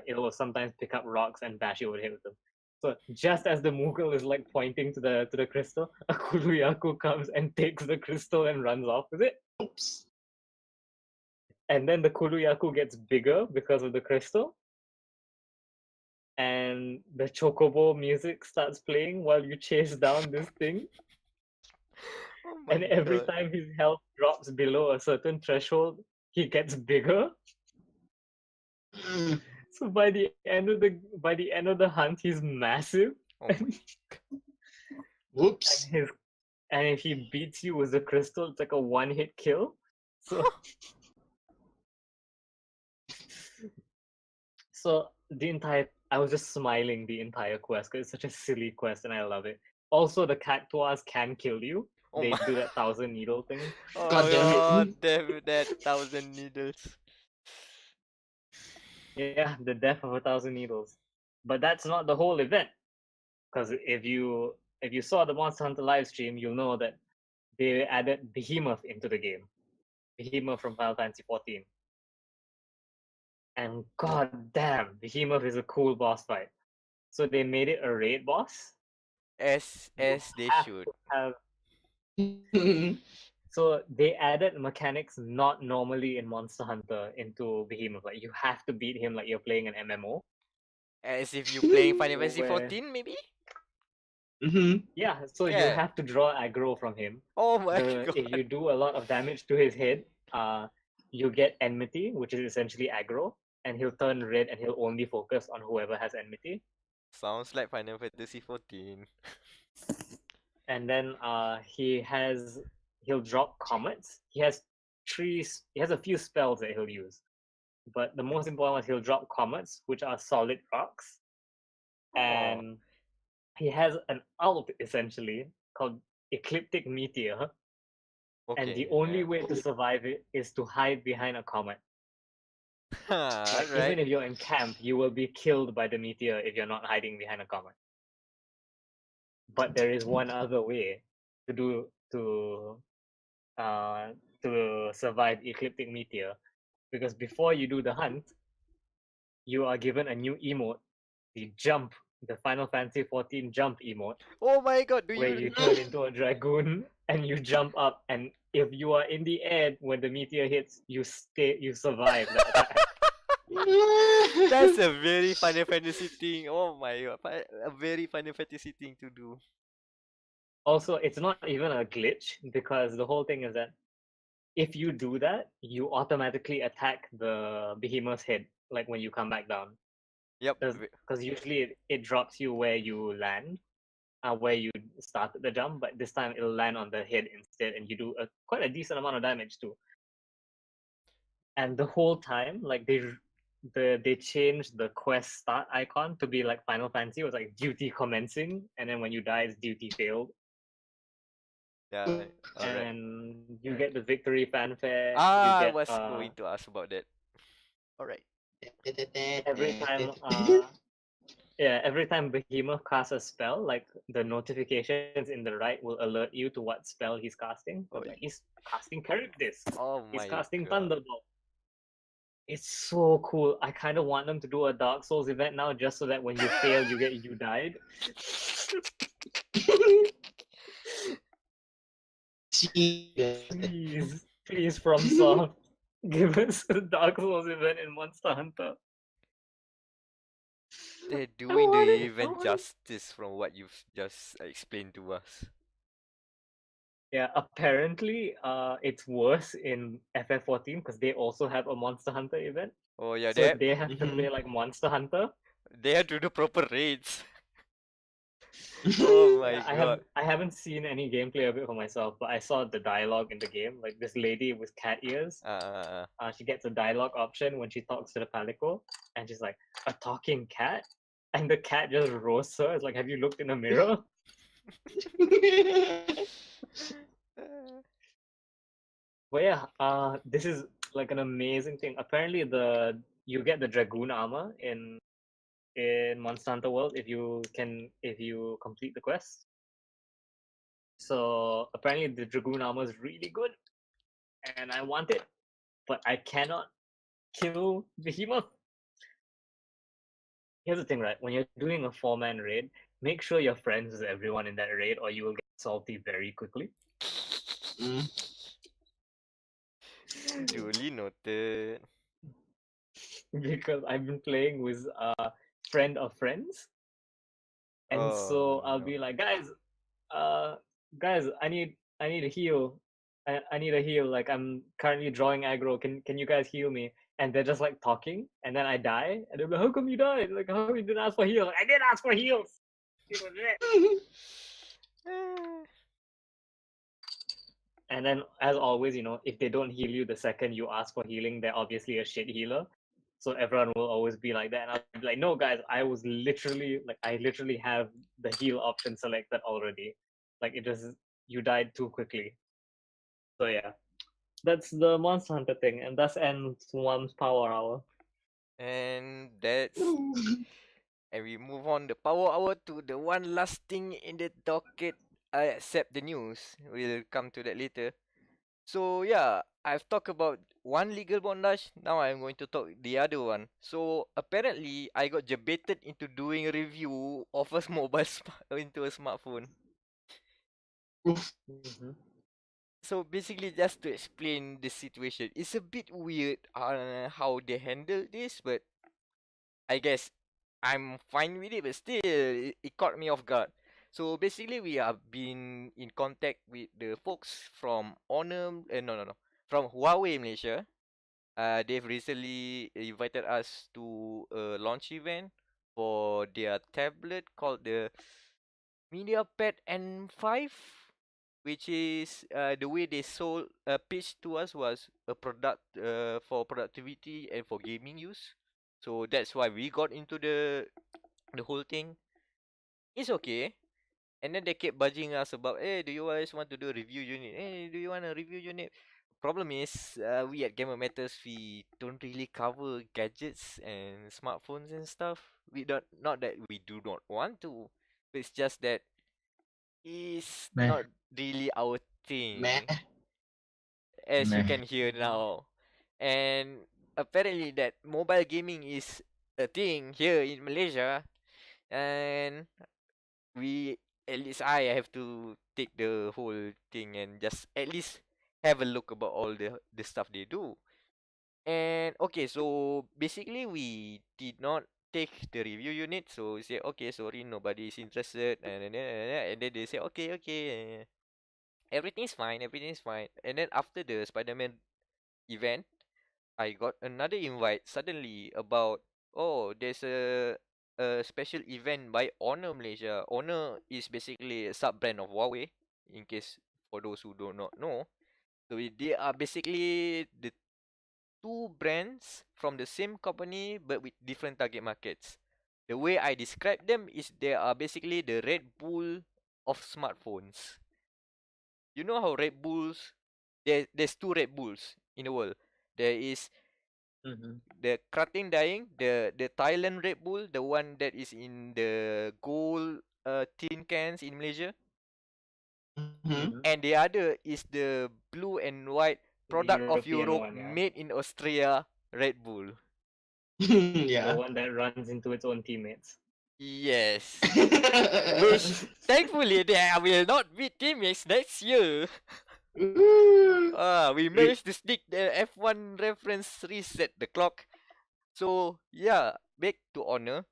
it will sometimes pick up rocks and bash you over the head with them. So just as the Moogle is like pointing to the crystal, a Kuluyaku comes and takes the crystal and runs off with it. Oops. And then the Kuluyaku gets bigger because of the crystal. And the chocobo music starts playing while you chase down this thing. Oh my And every god. time his health drops below a certain threshold, he gets bigger. Mm. So by the end of the hunt, he's massive. Oh my. Whoops. And if he beats you with the crystal, it's like a one-hit kill. So so I was just smiling the entire quest because it's such a silly quest and I love it. Also, the cactuas can kill you. Oh They my. do that 1,000 needle thing. Oh God damn it. god, damn it, that 1,000 needles. Yeah, the death of 1,000 needles. But that's not the whole event. Because if you saw the Monster Hunter live stream, you'll know that they added Behemoth into the game. Behemoth from Final Fantasy 14. And god damn, Behemoth is a cool boss fight. So they made it a raid boss. As they Have should. to have So they added mechanics not normally in Monster Hunter into Behemoth. Like you have to beat him like you're playing an MMO. As if you playing Final Fantasy Where 14 maybe? yeah, so you Yeah. have to draw aggro from him. Oh my If god. you do a lot of damage to his head, you get enmity, which is essentially aggro, and he'll turn red and he'll only focus on whoever has enmity. Sounds like Final Fantasy 14. And then he'll drop comets. He has a few spells that he'll use. But the most important one is he'll drop comets, which are solid rocks. And he has an ult essentially called Ecliptic Meteor. And the only way to survive it is to hide behind a comet. Like Alright. even if you're in camp, you will be killed by the meteor if you're not hiding behind a comet. But there is one other way to survive Ecliptic Meteor, because before you do the hunt, you are given a new emote, the Final Fantasy 14 jump emote, Oh my god, where you turn into a dragoon and you jump up, and if you are in the air when the meteor hits, you survive the attack. That's a very Final Fantasy thing. Oh my god. A very Final Fantasy thing to do. Also, it's not even a glitch because the whole thing is that if you do that, you automatically attack the behemoth's head, like when you come back down. Yep. Because usually it drops you where you land, where you started the jump, but this time it'll land on the head instead, and you do quite a decent amount of damage too. And the whole time, like they changed the quest start icon to be like Final Fantasy. It was like duty commencing, and then when you die, it's duty failed. Yeah. Alright. And you get the victory fanfare. I You get was going to ask about that. Alright. every time every time Behemoth casts a spell, like the notifications in the right will alert you to what spell he's casting. Oh, Like, he's casting Charybdis. oh He's my casting god. Thunderbolt. It's so cool. I kind of want them to do a Dark Souls event now, just so that when you fail, you get you died. Please, please, FromSoft, give us a Dark Souls event in Monster Hunter. They're doing the want it, I event want it. justice from what you've just explained to us. Yeah, apparently, it's worse in FF14 because they also have a Monster Hunter event. Oh yeah, So they have to Mhm. play like Monster Hunter. they have to do proper raids. Oh my Yeah, god. I haven't seen any gameplay of it for myself, but I saw the dialogue in the game. Like this lady with cat ears. She gets a dialogue option when she talks to the palico, and she's like, "A talking cat," and the cat just roasts her. It's like, "Have you looked in a mirror?" But yeah, this is like an amazing thing. Apparently, you get the dragoon armor in Monster Hunter World if you complete the quest. So apparently the dragoon armor is really good, and I want it, but I cannot kill Behemoth. Here's the thing, right? When you're doing a 4-man raid, make sure you're friends with everyone in that raid, or you will get salty very quickly. Mm. Duly noted. Because I've been playing with a friend of friends, and so I'll no. be like, guys, I need a heal. I need a heal. Like I'm currently drawing aggro. Can you guys heal me? And they're just like talking, and then I die, and they're like, "How come you died? Like, how come you didn't ask for heals?" Like, I did ask for heals. And then, as always, if they don't heal you the second you ask for healing, they're obviously a shit healer. So everyone will always be like that, and I'll be like, "No, guys, I literally have the heal option selected already. Like, it just you died too quickly." So yeah, that's the Monster Hunter thing, and thus ends Wam's Power Hour. And we move on the power hour to the one last thing in the docket, except the news. We'll come to that later. So yeah, I've talked about one legal bondage. Now I'm going to talk the other one. So apparently, I got debated into doing a review of a into a smartphone. Mm-hmm. So basically, just to explain the situation, it's a bit weird how they handle this, but I guess I'm fine with it. But still, it caught me off guard. So basically, we have been in contact with the folks from Honor, no, from Huawei Malaysia. They've recently invited us to a launch event for their tablet called the MediaPad N5, which is the way they sold pitched to us was a product for productivity and for gaming use. So that's why we got into the whole thing. It's okay. And then they kept budging us about, hey, do you guys want to do a review unit? Hey, do you want a review unit? Problem is, we at Gamer Matters, we don't really cover gadgets and smartphones and stuff. We don't, not that we do not want to, but it's just that it's Meh. not really our thing, Meh. as you Meh. can hear now. And apparently that mobile gaming is a thing here in Malaysia, and we at least I have to take the whole thing and just at least have a look about all the stuff they do. And okay, so basically we did not take the review unit, so we say okay, sorry, nobody is interested, and then they say okay, everything's fine, everything's fine. And then after the Spider-Man event, I got another invite suddenly about, oh, there's a special event by Honor Malaysia. Honor is basically a sub brand of Huawei, in case for those who do not know. So they are basically the two brands from the same company but with different target markets. The way I describe them is they are basically the Red Bull of smartphones. You know how Red Bulls, there's two Red Bulls in the world. There is Mhm. The Kratin dying, the Thailand Red Bull, the one that is in the gold tin cans in Malaysia, Mhm. Mhm. and the other is the blue and white The product of European Europe, one, yeah. made in Austria, Red Bull. The Yeah. one that runs into its own teammates. Yes. Which thankfully there will not be teammates next year. We managed to sneak the F1 reference reset the clock. So yeah, back to Honor.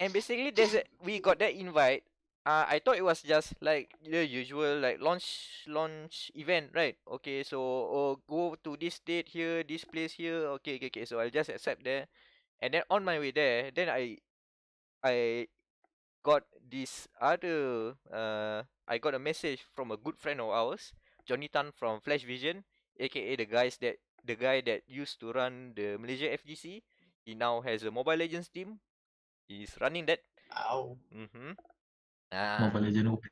And basically we got that invite. I thought it was just like the usual like launch event, right? Okay, so go to this date here, this place here. Okay. So I'll just accept there. And then on my way there, then I got this other I got a message from a good friend of ours, Johnny Tan from Flash Vision, aka the guy that used to run the Malaysia FGC. He now has a Mobile Legends team. He's running that. Ow. Mm-hmm. Mobile Legend OP.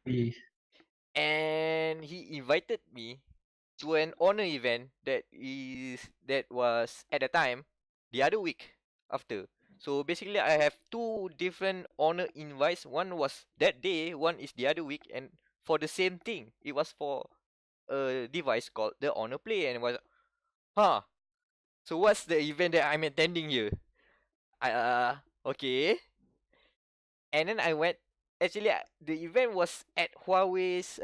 And he invited me to an honor event that was at the time the other week after. So basically, I have two different honor invites. One was that day, one is the other week, and for the same thing. It was for a device called the Honor Play, and it was, huh? So what's the event that I'm attending here? I okay. And then I went. Actually, the event was at Huawei's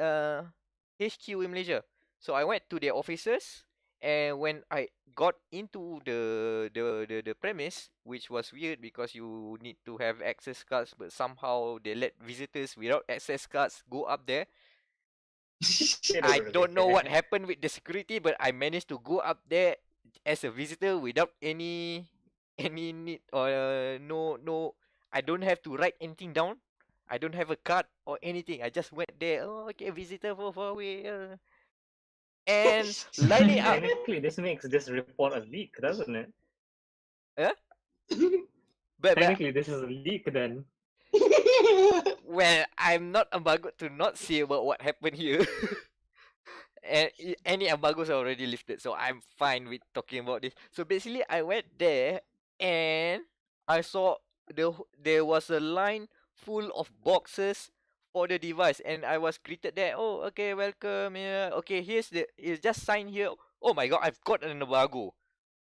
HQ in Malaysia. So I went to their offices, and when I got into the premise, which was weird because you need to have access cards, but somehow they let visitors without access cards go up there. They I really don't know what care. happened with the security, but I managed to go up there as a visitor without any need or no. I don't have to write anything down. I don't have a card or anything. I just went there. Oh, okay, visitor for Huawei. And lining up. Technically, this makes this report a leak, doesn't it? Huh? But Technically, this is a leak then. well, I'm not embargoed to not say about what happened here. And any embargoes are already lifted, so I'm fine with talking about this. So basically, I went there and I saw there was a line full of boxes for the device, and I was greeted there. Oh, okay, welcome. Yeah, okay. Here's just sign here. Oh my god, I've got an embargo.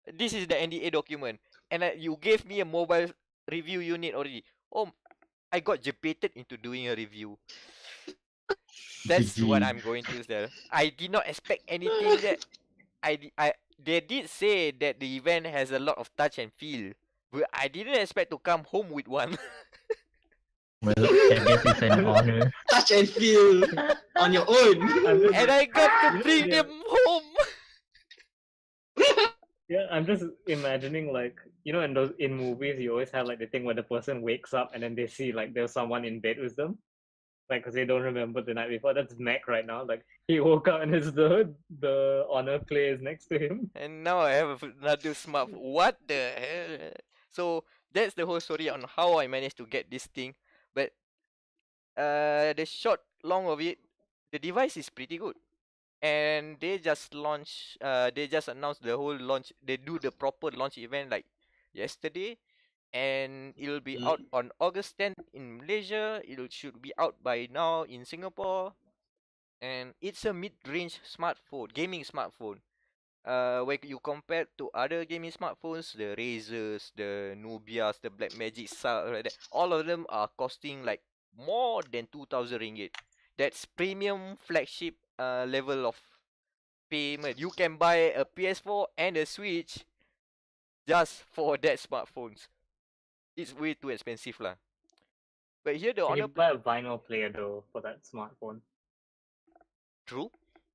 This is the NDA document, and you gave me a mobile review unit already. Oh, I got debated into doing a review. That's what GG. I'm going to sell. I did not expect anything that they did say that the event has a lot of touch and feel, but I didn't expect to come home with one. Well, I guess it's an honor. Touch and feel on your own. And I got to You know, bring yeah. them home. Yeah, I'm just imagining like in movies you always have like the thing where the person wakes up and then they see like there's someone in bed with them, like because they don't remember the night before. That's Meck right now. Like he woke up and it's the honor play is next to him. And now I have another smart. What the hell? So that's the whole story on how I managed to get this thing. But the short long of it, the device is pretty good. And they just announced the whole launch. They do the proper launch event like yesterday, and it'll be out on August 10th in Malaysia. It should be out by now in Singapore, and it's a mid-range smartphone, gaming smartphone. When you compare to other gaming smartphones, the Razers, the Nubias, the Blackmagic, like that, all of them are costing like more than 2,000 ringgit. That's premium flagship level of payment. You can buy a PS4 and a Switch just for that smartphones. It's way too expensive lah. But here the Can you Honor buy a vinyl player though for that smartphone? true,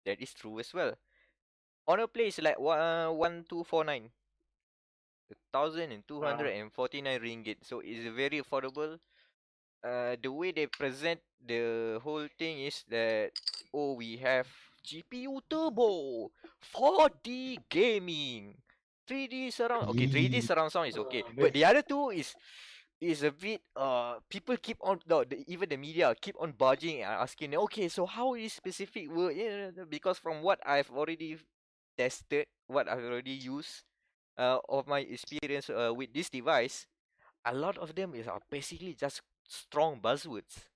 that is true as well. Honor Play is like 1249, 1,249 ringgit. So it's very affordable. The way they present the whole thing is that we have GPU turbo, 4D gaming, 3D surround. Okay, 3D Yee. surround sound is okay, Uh, but the other two is a bit people keep on even the media keep on budging and asking, okay, so how is specific word? Yeah, because from what I've already tested, what I've already used, of my experience with this device, a lot of them are basically just strong buzzwords.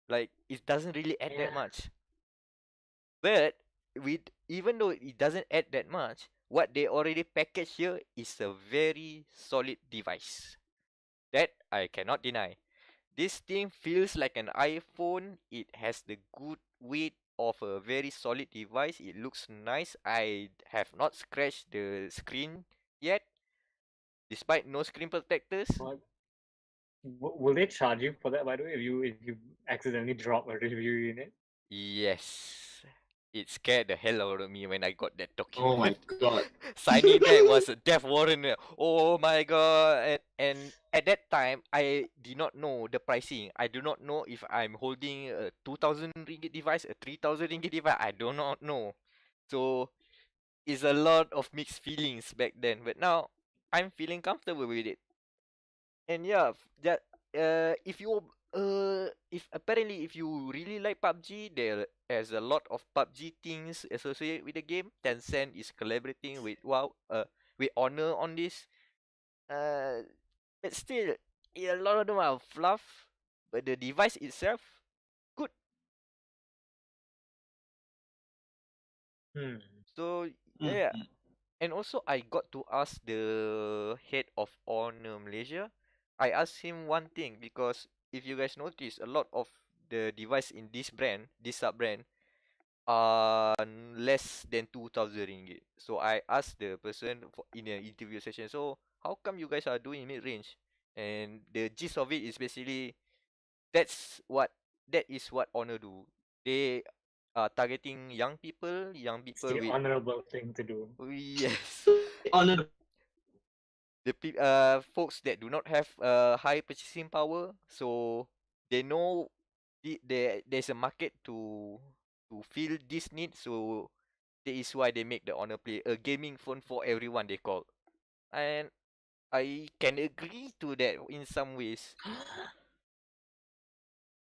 Like it doesn't really add that Yeah. much. But even though it doesn't add that much, what they already package here is a very solid device. That I cannot deny. This thing feels like an iPhone. It has the good weight of a very solid device. It looks nice. I have not scratched the screen yet, despite no screen protectors. What? Will they charge you for that, by the way, if you accidentally drop a review in it? Yes. It scared the hell out of me when I got that Oh my document. god. Signing that was a death warrant. Oh my god. And at that time, I did not know the pricing. I do not know if I'm holding a 2,000 ringgit device, a 3,000 ringgit device. I do not know. So, it's a lot of mixed feelings back then. But now, I'm feeling comfortable with it. And yeah, that if you really like PUBG, there's a lot of PUBG things associated with the game. Tencent is collaborating with with Honor on this. Uh, but still, a lot of them are fluff. But the device itself, good. So yeah, Mm. and also I got to ask the head of Honor Malaysia. I asked him one thing because if you guys notice, a lot of the device in this brand, this sub brand, are less than 2,000 ringgit. So I asked the person in an interview session, so how come you guys are doing mid range? And the gist of it is basically that's what that is what Honor do. They are targeting young It's people the with honorable thing to do. yes, Honor. the folks that do not have high purchasing power, so they know there's a market to fill this need, so that is why they make the Honor Play a gaming phone for everyone they call. And I can agree to that in some ways.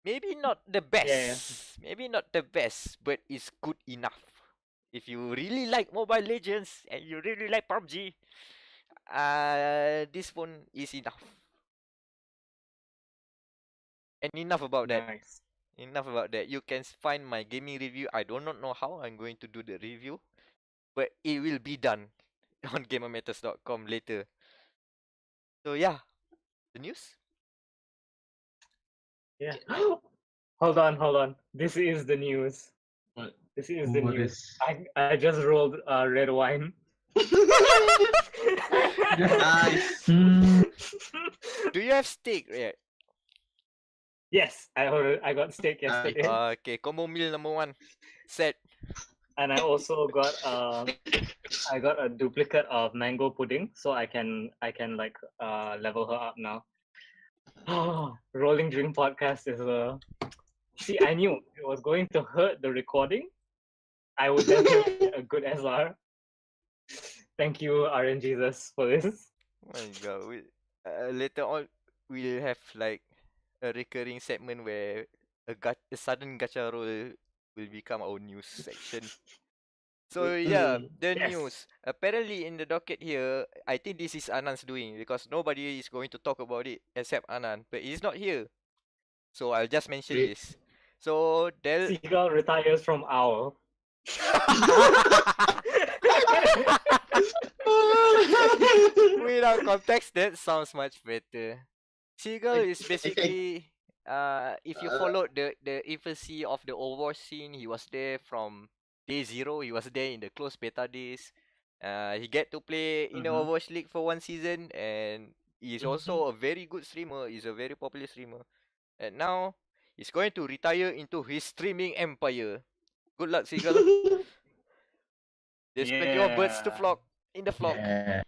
Maybe not the Yeah. best. Maybe not the best, but it's good enough. If you really like Mobile Legends and you really like PUBG, this phone is enough. And enough about that. Nice. Enough about that. You can find my gaming review. I do not know how I'm going to do the review, but it will be done on gamermatters.com later. So yeah, the news. Yeah. Hold on. This is the news. What? This is the What news. is? I just rolled red wine. Nice. Do you have steak? Yeah. Yes, I got steak yesterday, Okay, combo meal number 1. Set. and I also got I got a duplicate of mango pudding, so I can like level her up now. Rolling Drink Podcast is a. See, I knew it was going to hurt the recording. I would definitely get a good SR. Thank you, RN Jesus, for this. Oh my god. Later on, we'll have like a recurring segment where a sudden gacha roll will become our news section. So yeah, the Yes. news. Apparently in the docket here, I think this is Annan's doing because nobody is going to talk about it except Annan, but he's not here. So I'll just mention Great. this. So Seagull retires from Owl. without context, that sounds much better. Seagull is I- basically if you followed the infancy of the Overwatch scene, he was there from day 0. He was there in the closed beta days. He get to play in the Overwatch League for 1 season, and he's also a very good streamer. He's a very popular streamer. And now he's going to retire into his streaming empire. Good luck, Seagull. There's plenty of birds to flock in the flock. Yeah.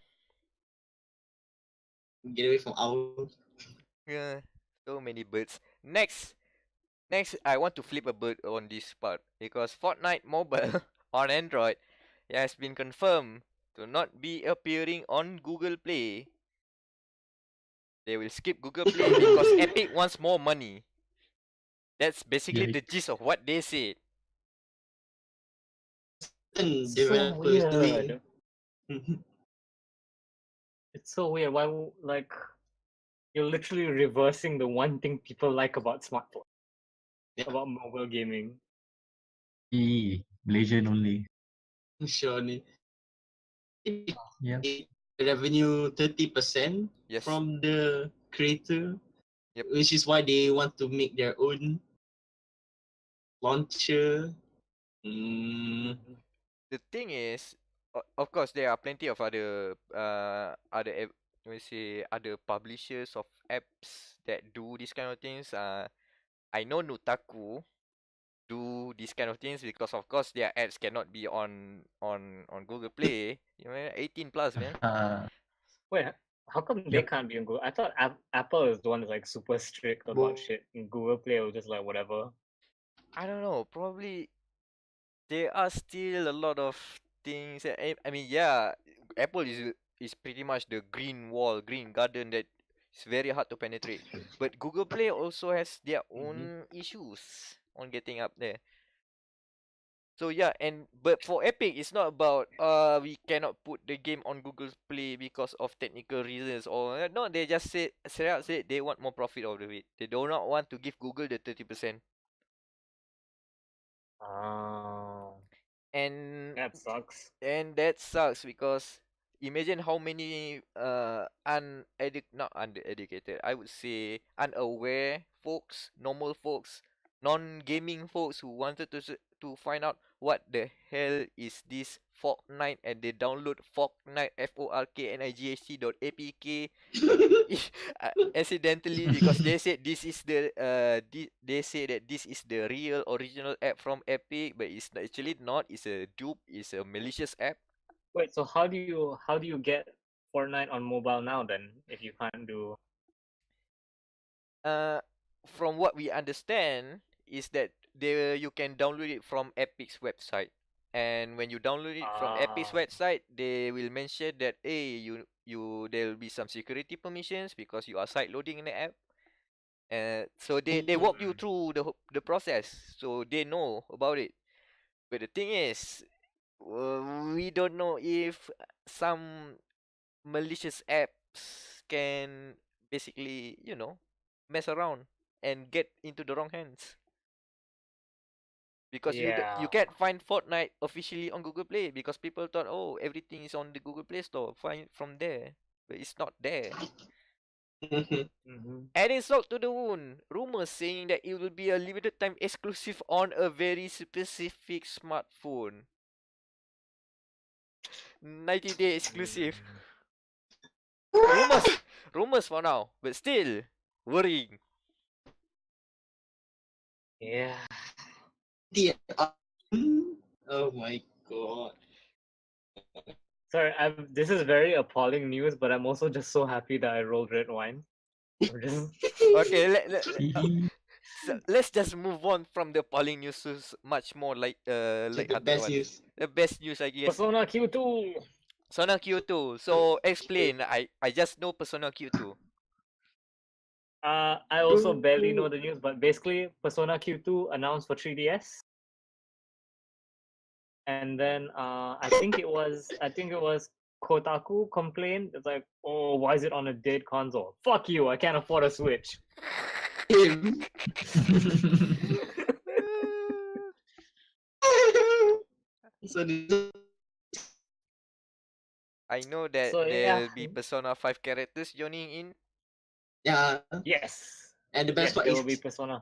Get away from owls. Yeah, so many birds. Next, I want to flip a bird on this part because Fortnite Mobile on Android has been confirmed to not be appearing on Google Play. They will skip Google Play because Epic wants more money. That's basically the gist of what they said. So Developers doing. weird. It's so weird. Like you're literally reversing the one thing people like about smartphone, Yeah. about mobile gaming. Malaysian only. Sure. Yeah. Revenue 30% Yes. from the creator, Yep. which is why they want to make their own launcher. The thing is, of course, there are plenty of let me say other publishers of apps that do these kind of things. I know Nutaku do these kind of things because of course their ads cannot be on Google Play. You know, 18 plus, man. Wait, how come they Yep. can't be on Google? I thought Apple is the one that's like super strict about shit. And Google Play was just like whatever. I don't know. Probably there are still a lot of things. I mean, yeah, Apple is pretty much the green wall, green garden that is very hard to penetrate. But Google Play also has their own issues on getting up there. So yeah, but for Epic, it's not about we cannot put the game on Google Play because of technical reasons or no. They just straight out say they want more profit out of it. They do not want to give Google the 30%. Oh, And that sucks. that sucks because imagine how many not uneducated, I would say unaware folks, normal folks, non-gaming folks who wanted to find out what the hell is this Fortnite, and they download Fortnite FORKNIGHT.APK accidentally because they said this is they say that this is the real original app from Epic, but it's actually not. It's a dupe. It's a malicious app. Wait, so how do you get Fortnite on mobile now then if you can't do? From what we understand is that you can download it from Epic's website, and when you download it from Epic's website, they will mention that hey, there will be some security permissions because you are side loading in the app. So they walk you through the process, so they know about it. But the thing is, we don't know if some malicious apps can basically, mess around and get into the wrong hands. Because you Yeah. can't find Fortnite officially on Google Play because people thought, oh, everything is on the Google Play Store. Find from there, but it's not there. Adding salt to the wound, rumors saying that it will be a limited time exclusive on a very specific smartphone. 90-day exclusive. Rumors for now, but still worrying. Yeah. Oh my god. Sorry, this is very appalling news, but I'm also just so happy that I rolled red wine. Okay, let's just move on from the appalling news to much more light-hearted best ones. news. The best news, I guess. Persona Q2. Persona Q2. So explain. I just know Persona Q2. I also barely know the news, but basically, Persona Q2 announced for 3DS, and then I think it was Kotaku complained. It's like, oh, why is it on a dead console? Fuck you! I can't afford a Switch. So I know that So yeah. there'll be Persona 5 characters joining in. yeah, Yes. and the best part there is will be Persona.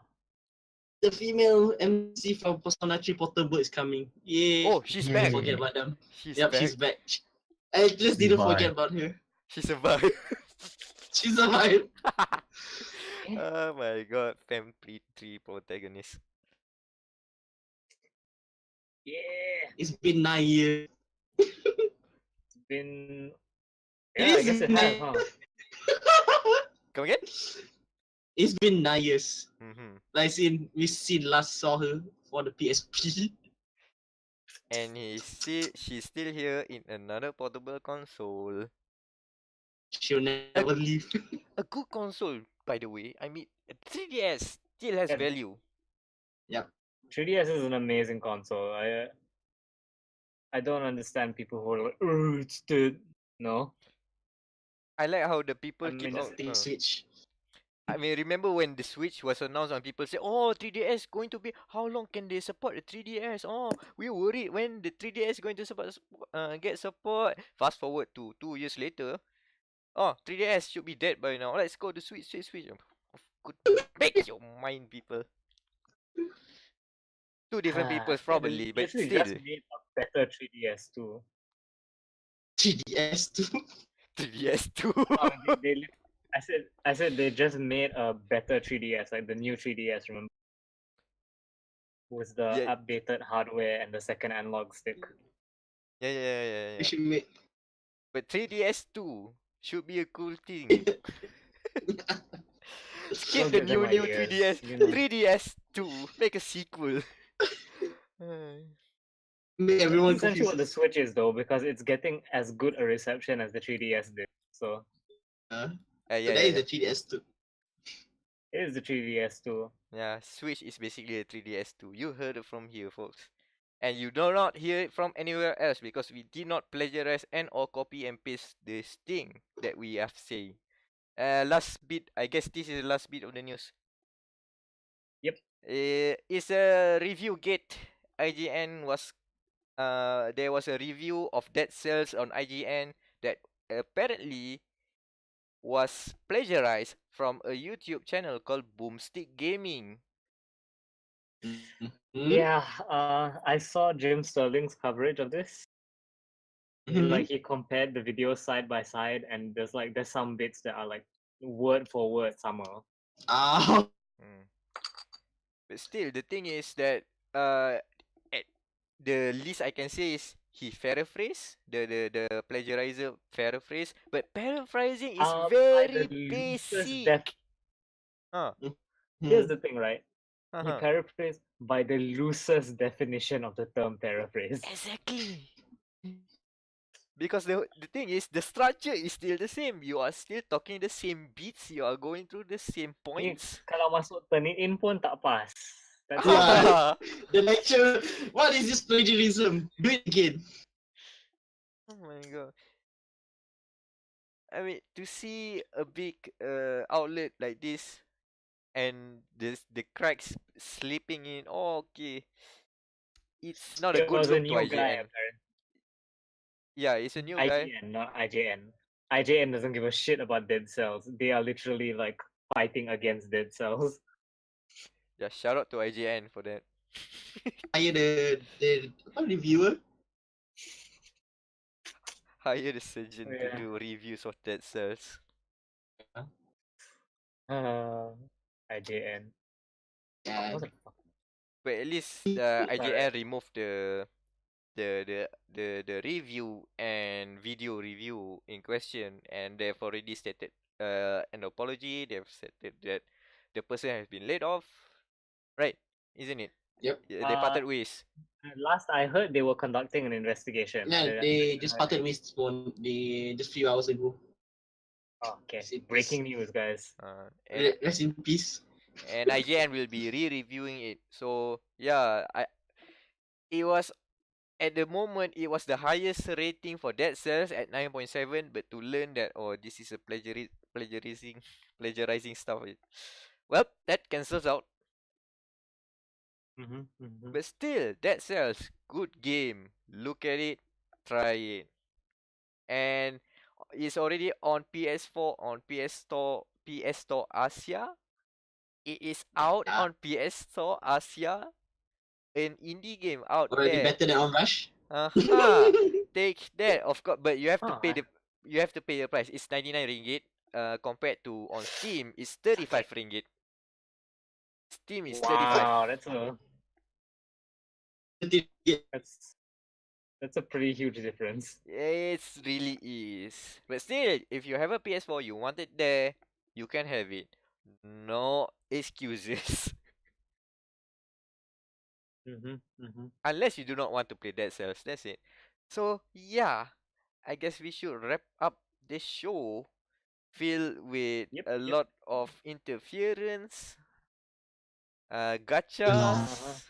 the female MC from Persona 3 Portable is coming. Yay! Oh, she's back. Don't forget about them. She's Yep, back. she's back. I just didn't forget about her. She survived. She survived. Oh my god, Fem 3 protagonist. Yeah. It's been 9 years. It's been. It Yeah, I is guess it has, huh? Come again? It's been 9 years. Mm-hmm. Like we last saw her for the PSP. And she's still here in another portable console. She'll never leave. A good console, by the way. I mean, 3DS still has value. Yep. 3DS is an amazing console. I don't understand people who are like, oh, it's dead. No. I like how the people I keep mean, out. Thing Switch. I mean, remember when the Switch was announced and people say, "Oh, 3DS going to be how long can they support the 3DS? Oh, we worried when the 3DS going to get support." Fast forward to 2 years later, oh, 3DS should be dead by now. Let's go to Switch, Switch, Switch. Could make your mind, people. Two different peoples yeah, they probably, but basically still, just made a better 3DS too. 3DS too. 3DS too. I mean, I said they just made a better 3DS, like the new 3DS. Remember, with the Yeah, updated hardware and the second analog stick. They yeah. should make. But 3DS too should be a cool thing. Skip Don't the give them new ideas, 3DS. you know. 3DS 2. Make a sequel. Make everyone Essentially, what confused. the Switch is though, because it's getting as good a reception as the 3DS did. So So Yeah. that is the 3DS too. it is the 3DS too. Yeah, Switch is basically a 3DS 2. You heard it from here, folks. And you do not hear it from anywhere else because we did not plagiarize and or copy and paste this thing that we have say. Last bit, I guess this is the last bit of the news. Yep. It's a review gate. There was a review of Dead Cells on IGN that apparently was plagiarized from a YouTube channel called Boomstick Gaming. Hmm? Yeah, I saw Jim Sterling's coverage of this. Mhm. He compared the videos side by side, and there's some bits that are like word for word somehow. Ah, But still, the thing is that at the least I can say is he paraphrased the plagiarizer paraphrase, but paraphrasing is By very the loosest basic. Here's the thing, right? He Uh-huh. paraphrased by the loosest definition of the term paraphrase. Exactly. Because the thing is, the structure is still the same. You are still talking the same beats. You are going through the same Ni points. kalau masuk turn it in pun tak pas. That's Yeah. The lecturer, what is this plagiarism? Do it again. Oh my god. I mean, to see a big outlet like this and the cracks slipping in. Oh, okay. It's not a It good was a look to new guy, IGN. apparently. Yeah, it's a new guy. IGN, not IJN. IJN doesn't give a shit about dead cells. They are literally like fighting against dead cells. Yeah, shout out to IGN for that. Hire the reviewer. Hire the surgeon to Yeah. do reviews of Dead Cells. IJN. Yeah. What the fuck? But at least Alright. IGN removed the review and video review in question, and they've already stated an apology. They've stated that the person has been laid off, right? Isn't it? Yep. Yeah, they parted ways. Last I heard, they were conducting an investigation. Yeah, they just parted ways just few hours ago. Oh, okay. Rest in peace. Breaking news, guys. And Rest in peace. and IGN will be re-reviewing it. So yeah, it was at the moment it was the highest rating for Dead Cells at 9.7. But to learn that this is a plagiarizing stuff, well, that cancels out. But still, Dead Cells, good game. Look at it, try it, and it's already on PS4 on PS Store Asia. It is out Yeah. on PS Store Asia. An indie game out Already there. better than Onrush. Take that, of course, but you have to Oh, pay the price. It's 99 ringgit. Compared to on Steam, it's 35 ringgit. Steam is 35. wow, that's a pretty huge difference. It really is. But still, if you have a PS4, you want it there, you can have it. No excuses. Unless you do not want to play Dead Cells, that's it. So yeah, I guess we should wrap up this show filled with a lot of interference, gachas,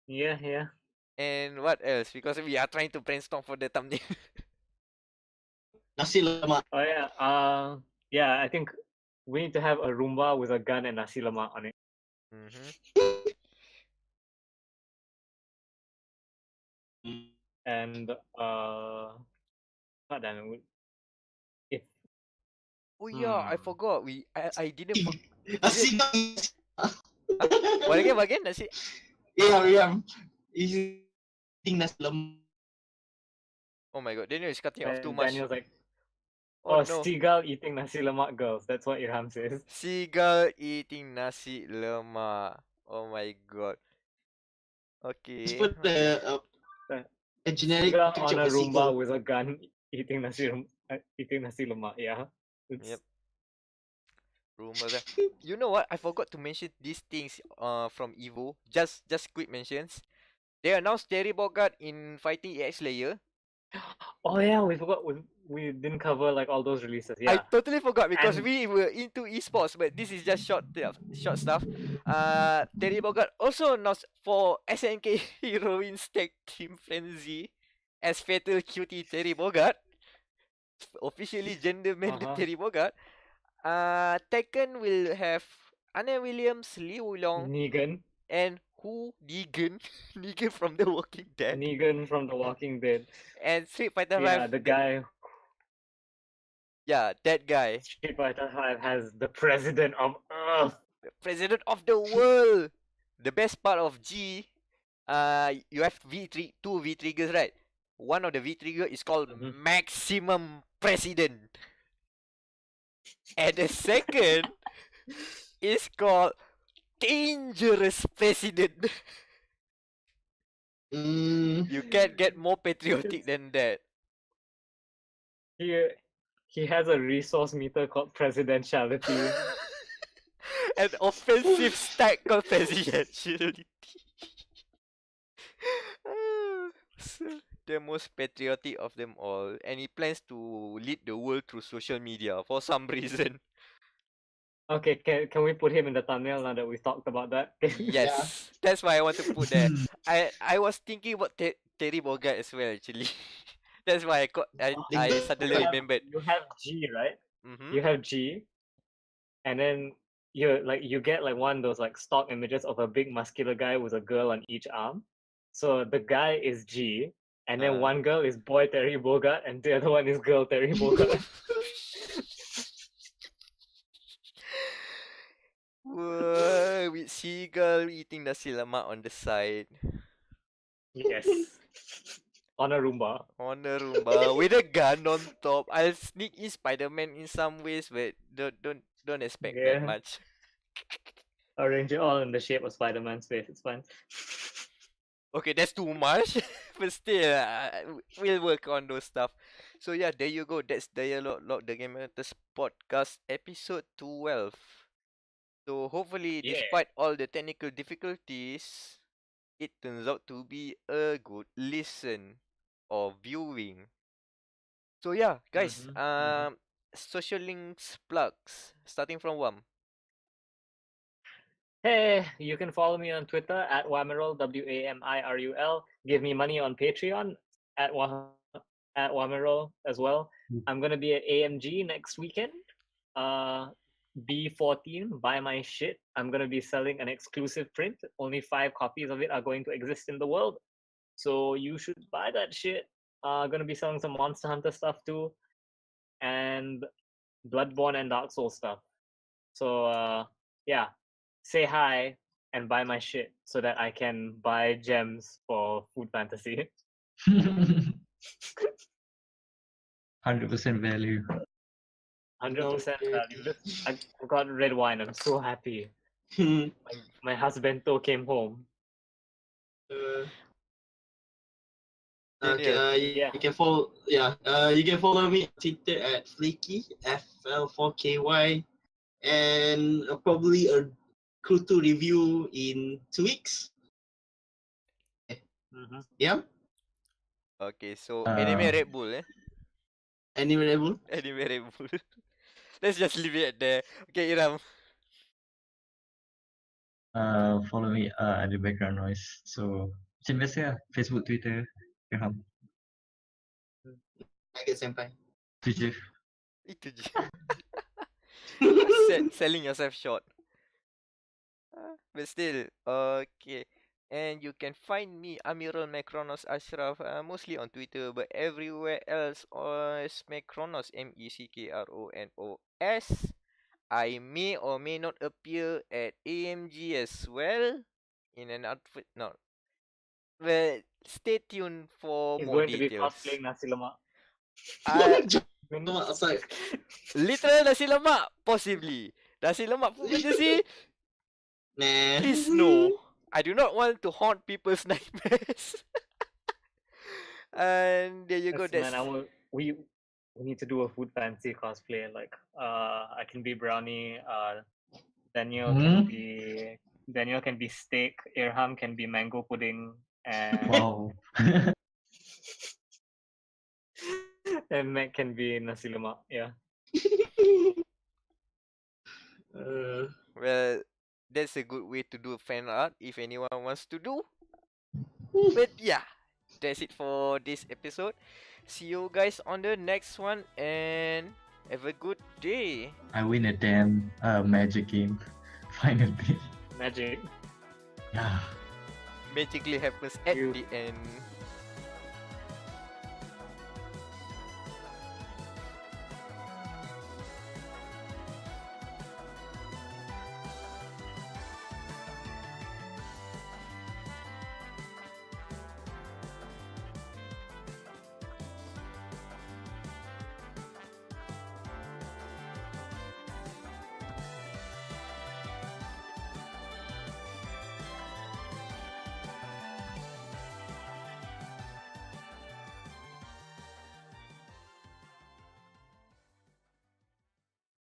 Yeah. and what else? Because we are trying to brainstorm for the thumbnail. Nasi lemak. Oh yeah. Yeah. I think we need to have a Roomba with a gun and nasi lemak on it. Mm-hmm. And God damn it. If Oh yeah, I forgot. I didn't for Nasi didn't. lemak. Huh? What again? What again? Nasi. Yeah. Is eating nasi lemak. Oh my god, Daniel is cutting off too and much. Daniel's like, Oh oh, no. Seagull eating nasi lemak girls. That's what Irham says. Seagull eating nasi lemak. Oh my god. Just Okay, put okay. a generic Seagull picture on of a a Roomba seagull. with a gun eating eating nasi lemak. Yeah. It's, Yep. Rumors. You know what? I forgot to mention these things from Evo. Just quick mentions. They announced Terry Bogard in Fighting EX Layer. Oh yeah, we forgot. We didn't cover like all those releases. I Yeah. totally forgot because And we were into esports, but this is just short stuff. Terry Bogard also announced for SNK Heroines Tag Team Frenzy as Fatal Cutie Terry Bogard, officially gender bended Terry Bogard. Tekken will have Anna Williams, Liu Long, Negan. and who Negan, Negan from The Walking Dead, Negan from The Walking Dead. and Street Fighter Yeah, 5. the guy Yeah, that guy, Street Fighter 5 has the president of Earth. the president of the world. The best part of G, you have two V triggers, right? One of the V trigger is called Maximum President, and the second is called Dangerous President. You can't get more patriotic than that. He has a resource meter called presidentiality. An offensive stack called presidentiality. So, the most patriotic of them all, and he plans to lead the world through social media for some reason. Okay, can we put him in the thumbnail now that we talked about that? Yes, that's why I want to put there. I was thinking about Terry Bogard as well actually. That's why I suddenly remembered. You have G, right? Mm-hmm. You have G, and then you get like one of those like stock images of a big muscular guy with a girl on each arm. So the guy is G, and then one girl is boy Terry Bogard, and the other one is girl Terry Bogard. Whoa, with Seagull eating nasi lemak on the side. Yes. On a Roomba. On a Roomba with a gun on top. I'll sneak in Spider-Man in some ways, but don't expect that much. Arrange it all in the shape of Spider-Man's face. It's fine. Okay, that's too much. But still, we'll work on those stuff. So yeah, there you go. That's Dia.log, the Game Matters podcast episode 12. So hopefully, despite all the technical difficulties, it turns out to be a good listen or viewing. So yeah, guys, social links plugs starting from Wam. Hey, you can follow me on Twitter at Wamirul, Wamirul. Give me money on Patreon at Wamirul as well. I'm gonna be at AMG next weekend. B14, buy my shit. I'm gonna be selling an exclusive print. Only 5 copies of it are going to exist in the world, so you should buy that shit. Gonna be selling some Monster Hunter stuff too, and Bloodborne and Dark Souls stuff. So yeah, say hi and buy my shit so that I can buy gems for Food Fantasy. 100% value. 100% value. I got red wine. I'm so happy. My husbento came home. You can follow. You can follow me on Twitter at Flaky FL4KY, and probably a Kruto review in 2 weeks. Yeah. Okay, so anime Red Bull, Anime Red Bull. Anime Red Bull. Let's just leave it at there. Okay, Irham. Follow me at the background noise. So macam biasa lah, Facebook, Twitter, Irham. I get senpai. Itu je. Itu je. Selling yourself short. But still, okay. And you can find me, Amirul Mekronos Ashraf, mostly on Twitter, but everywhere else is Mekronos, Meckronos. I may or may not appear at AMG as well, in an outfit. No. Well, stay tuned for He's more going to be details. cosplaying nasi lemak. Outside. Literal nasi lemak, possibly. Nasi lemak pun macam si. Nah. Please no. I do not want to haunt people's nightmares. And there you go. Yes, That's man, we need to do a food fancy cosplay. Like, I can be brownie. Danial can be steak. Irham can be mango pudding, and Wow. and Meck can be nasi lemak. Yeah. well, that's a good way to do fan art if anyone wants to do. But yeah, that's it for this episode. See you guys on the next one and have a good day. I win a damn magic game. Finally. Magic. Yeah. Magically happens at You- the end.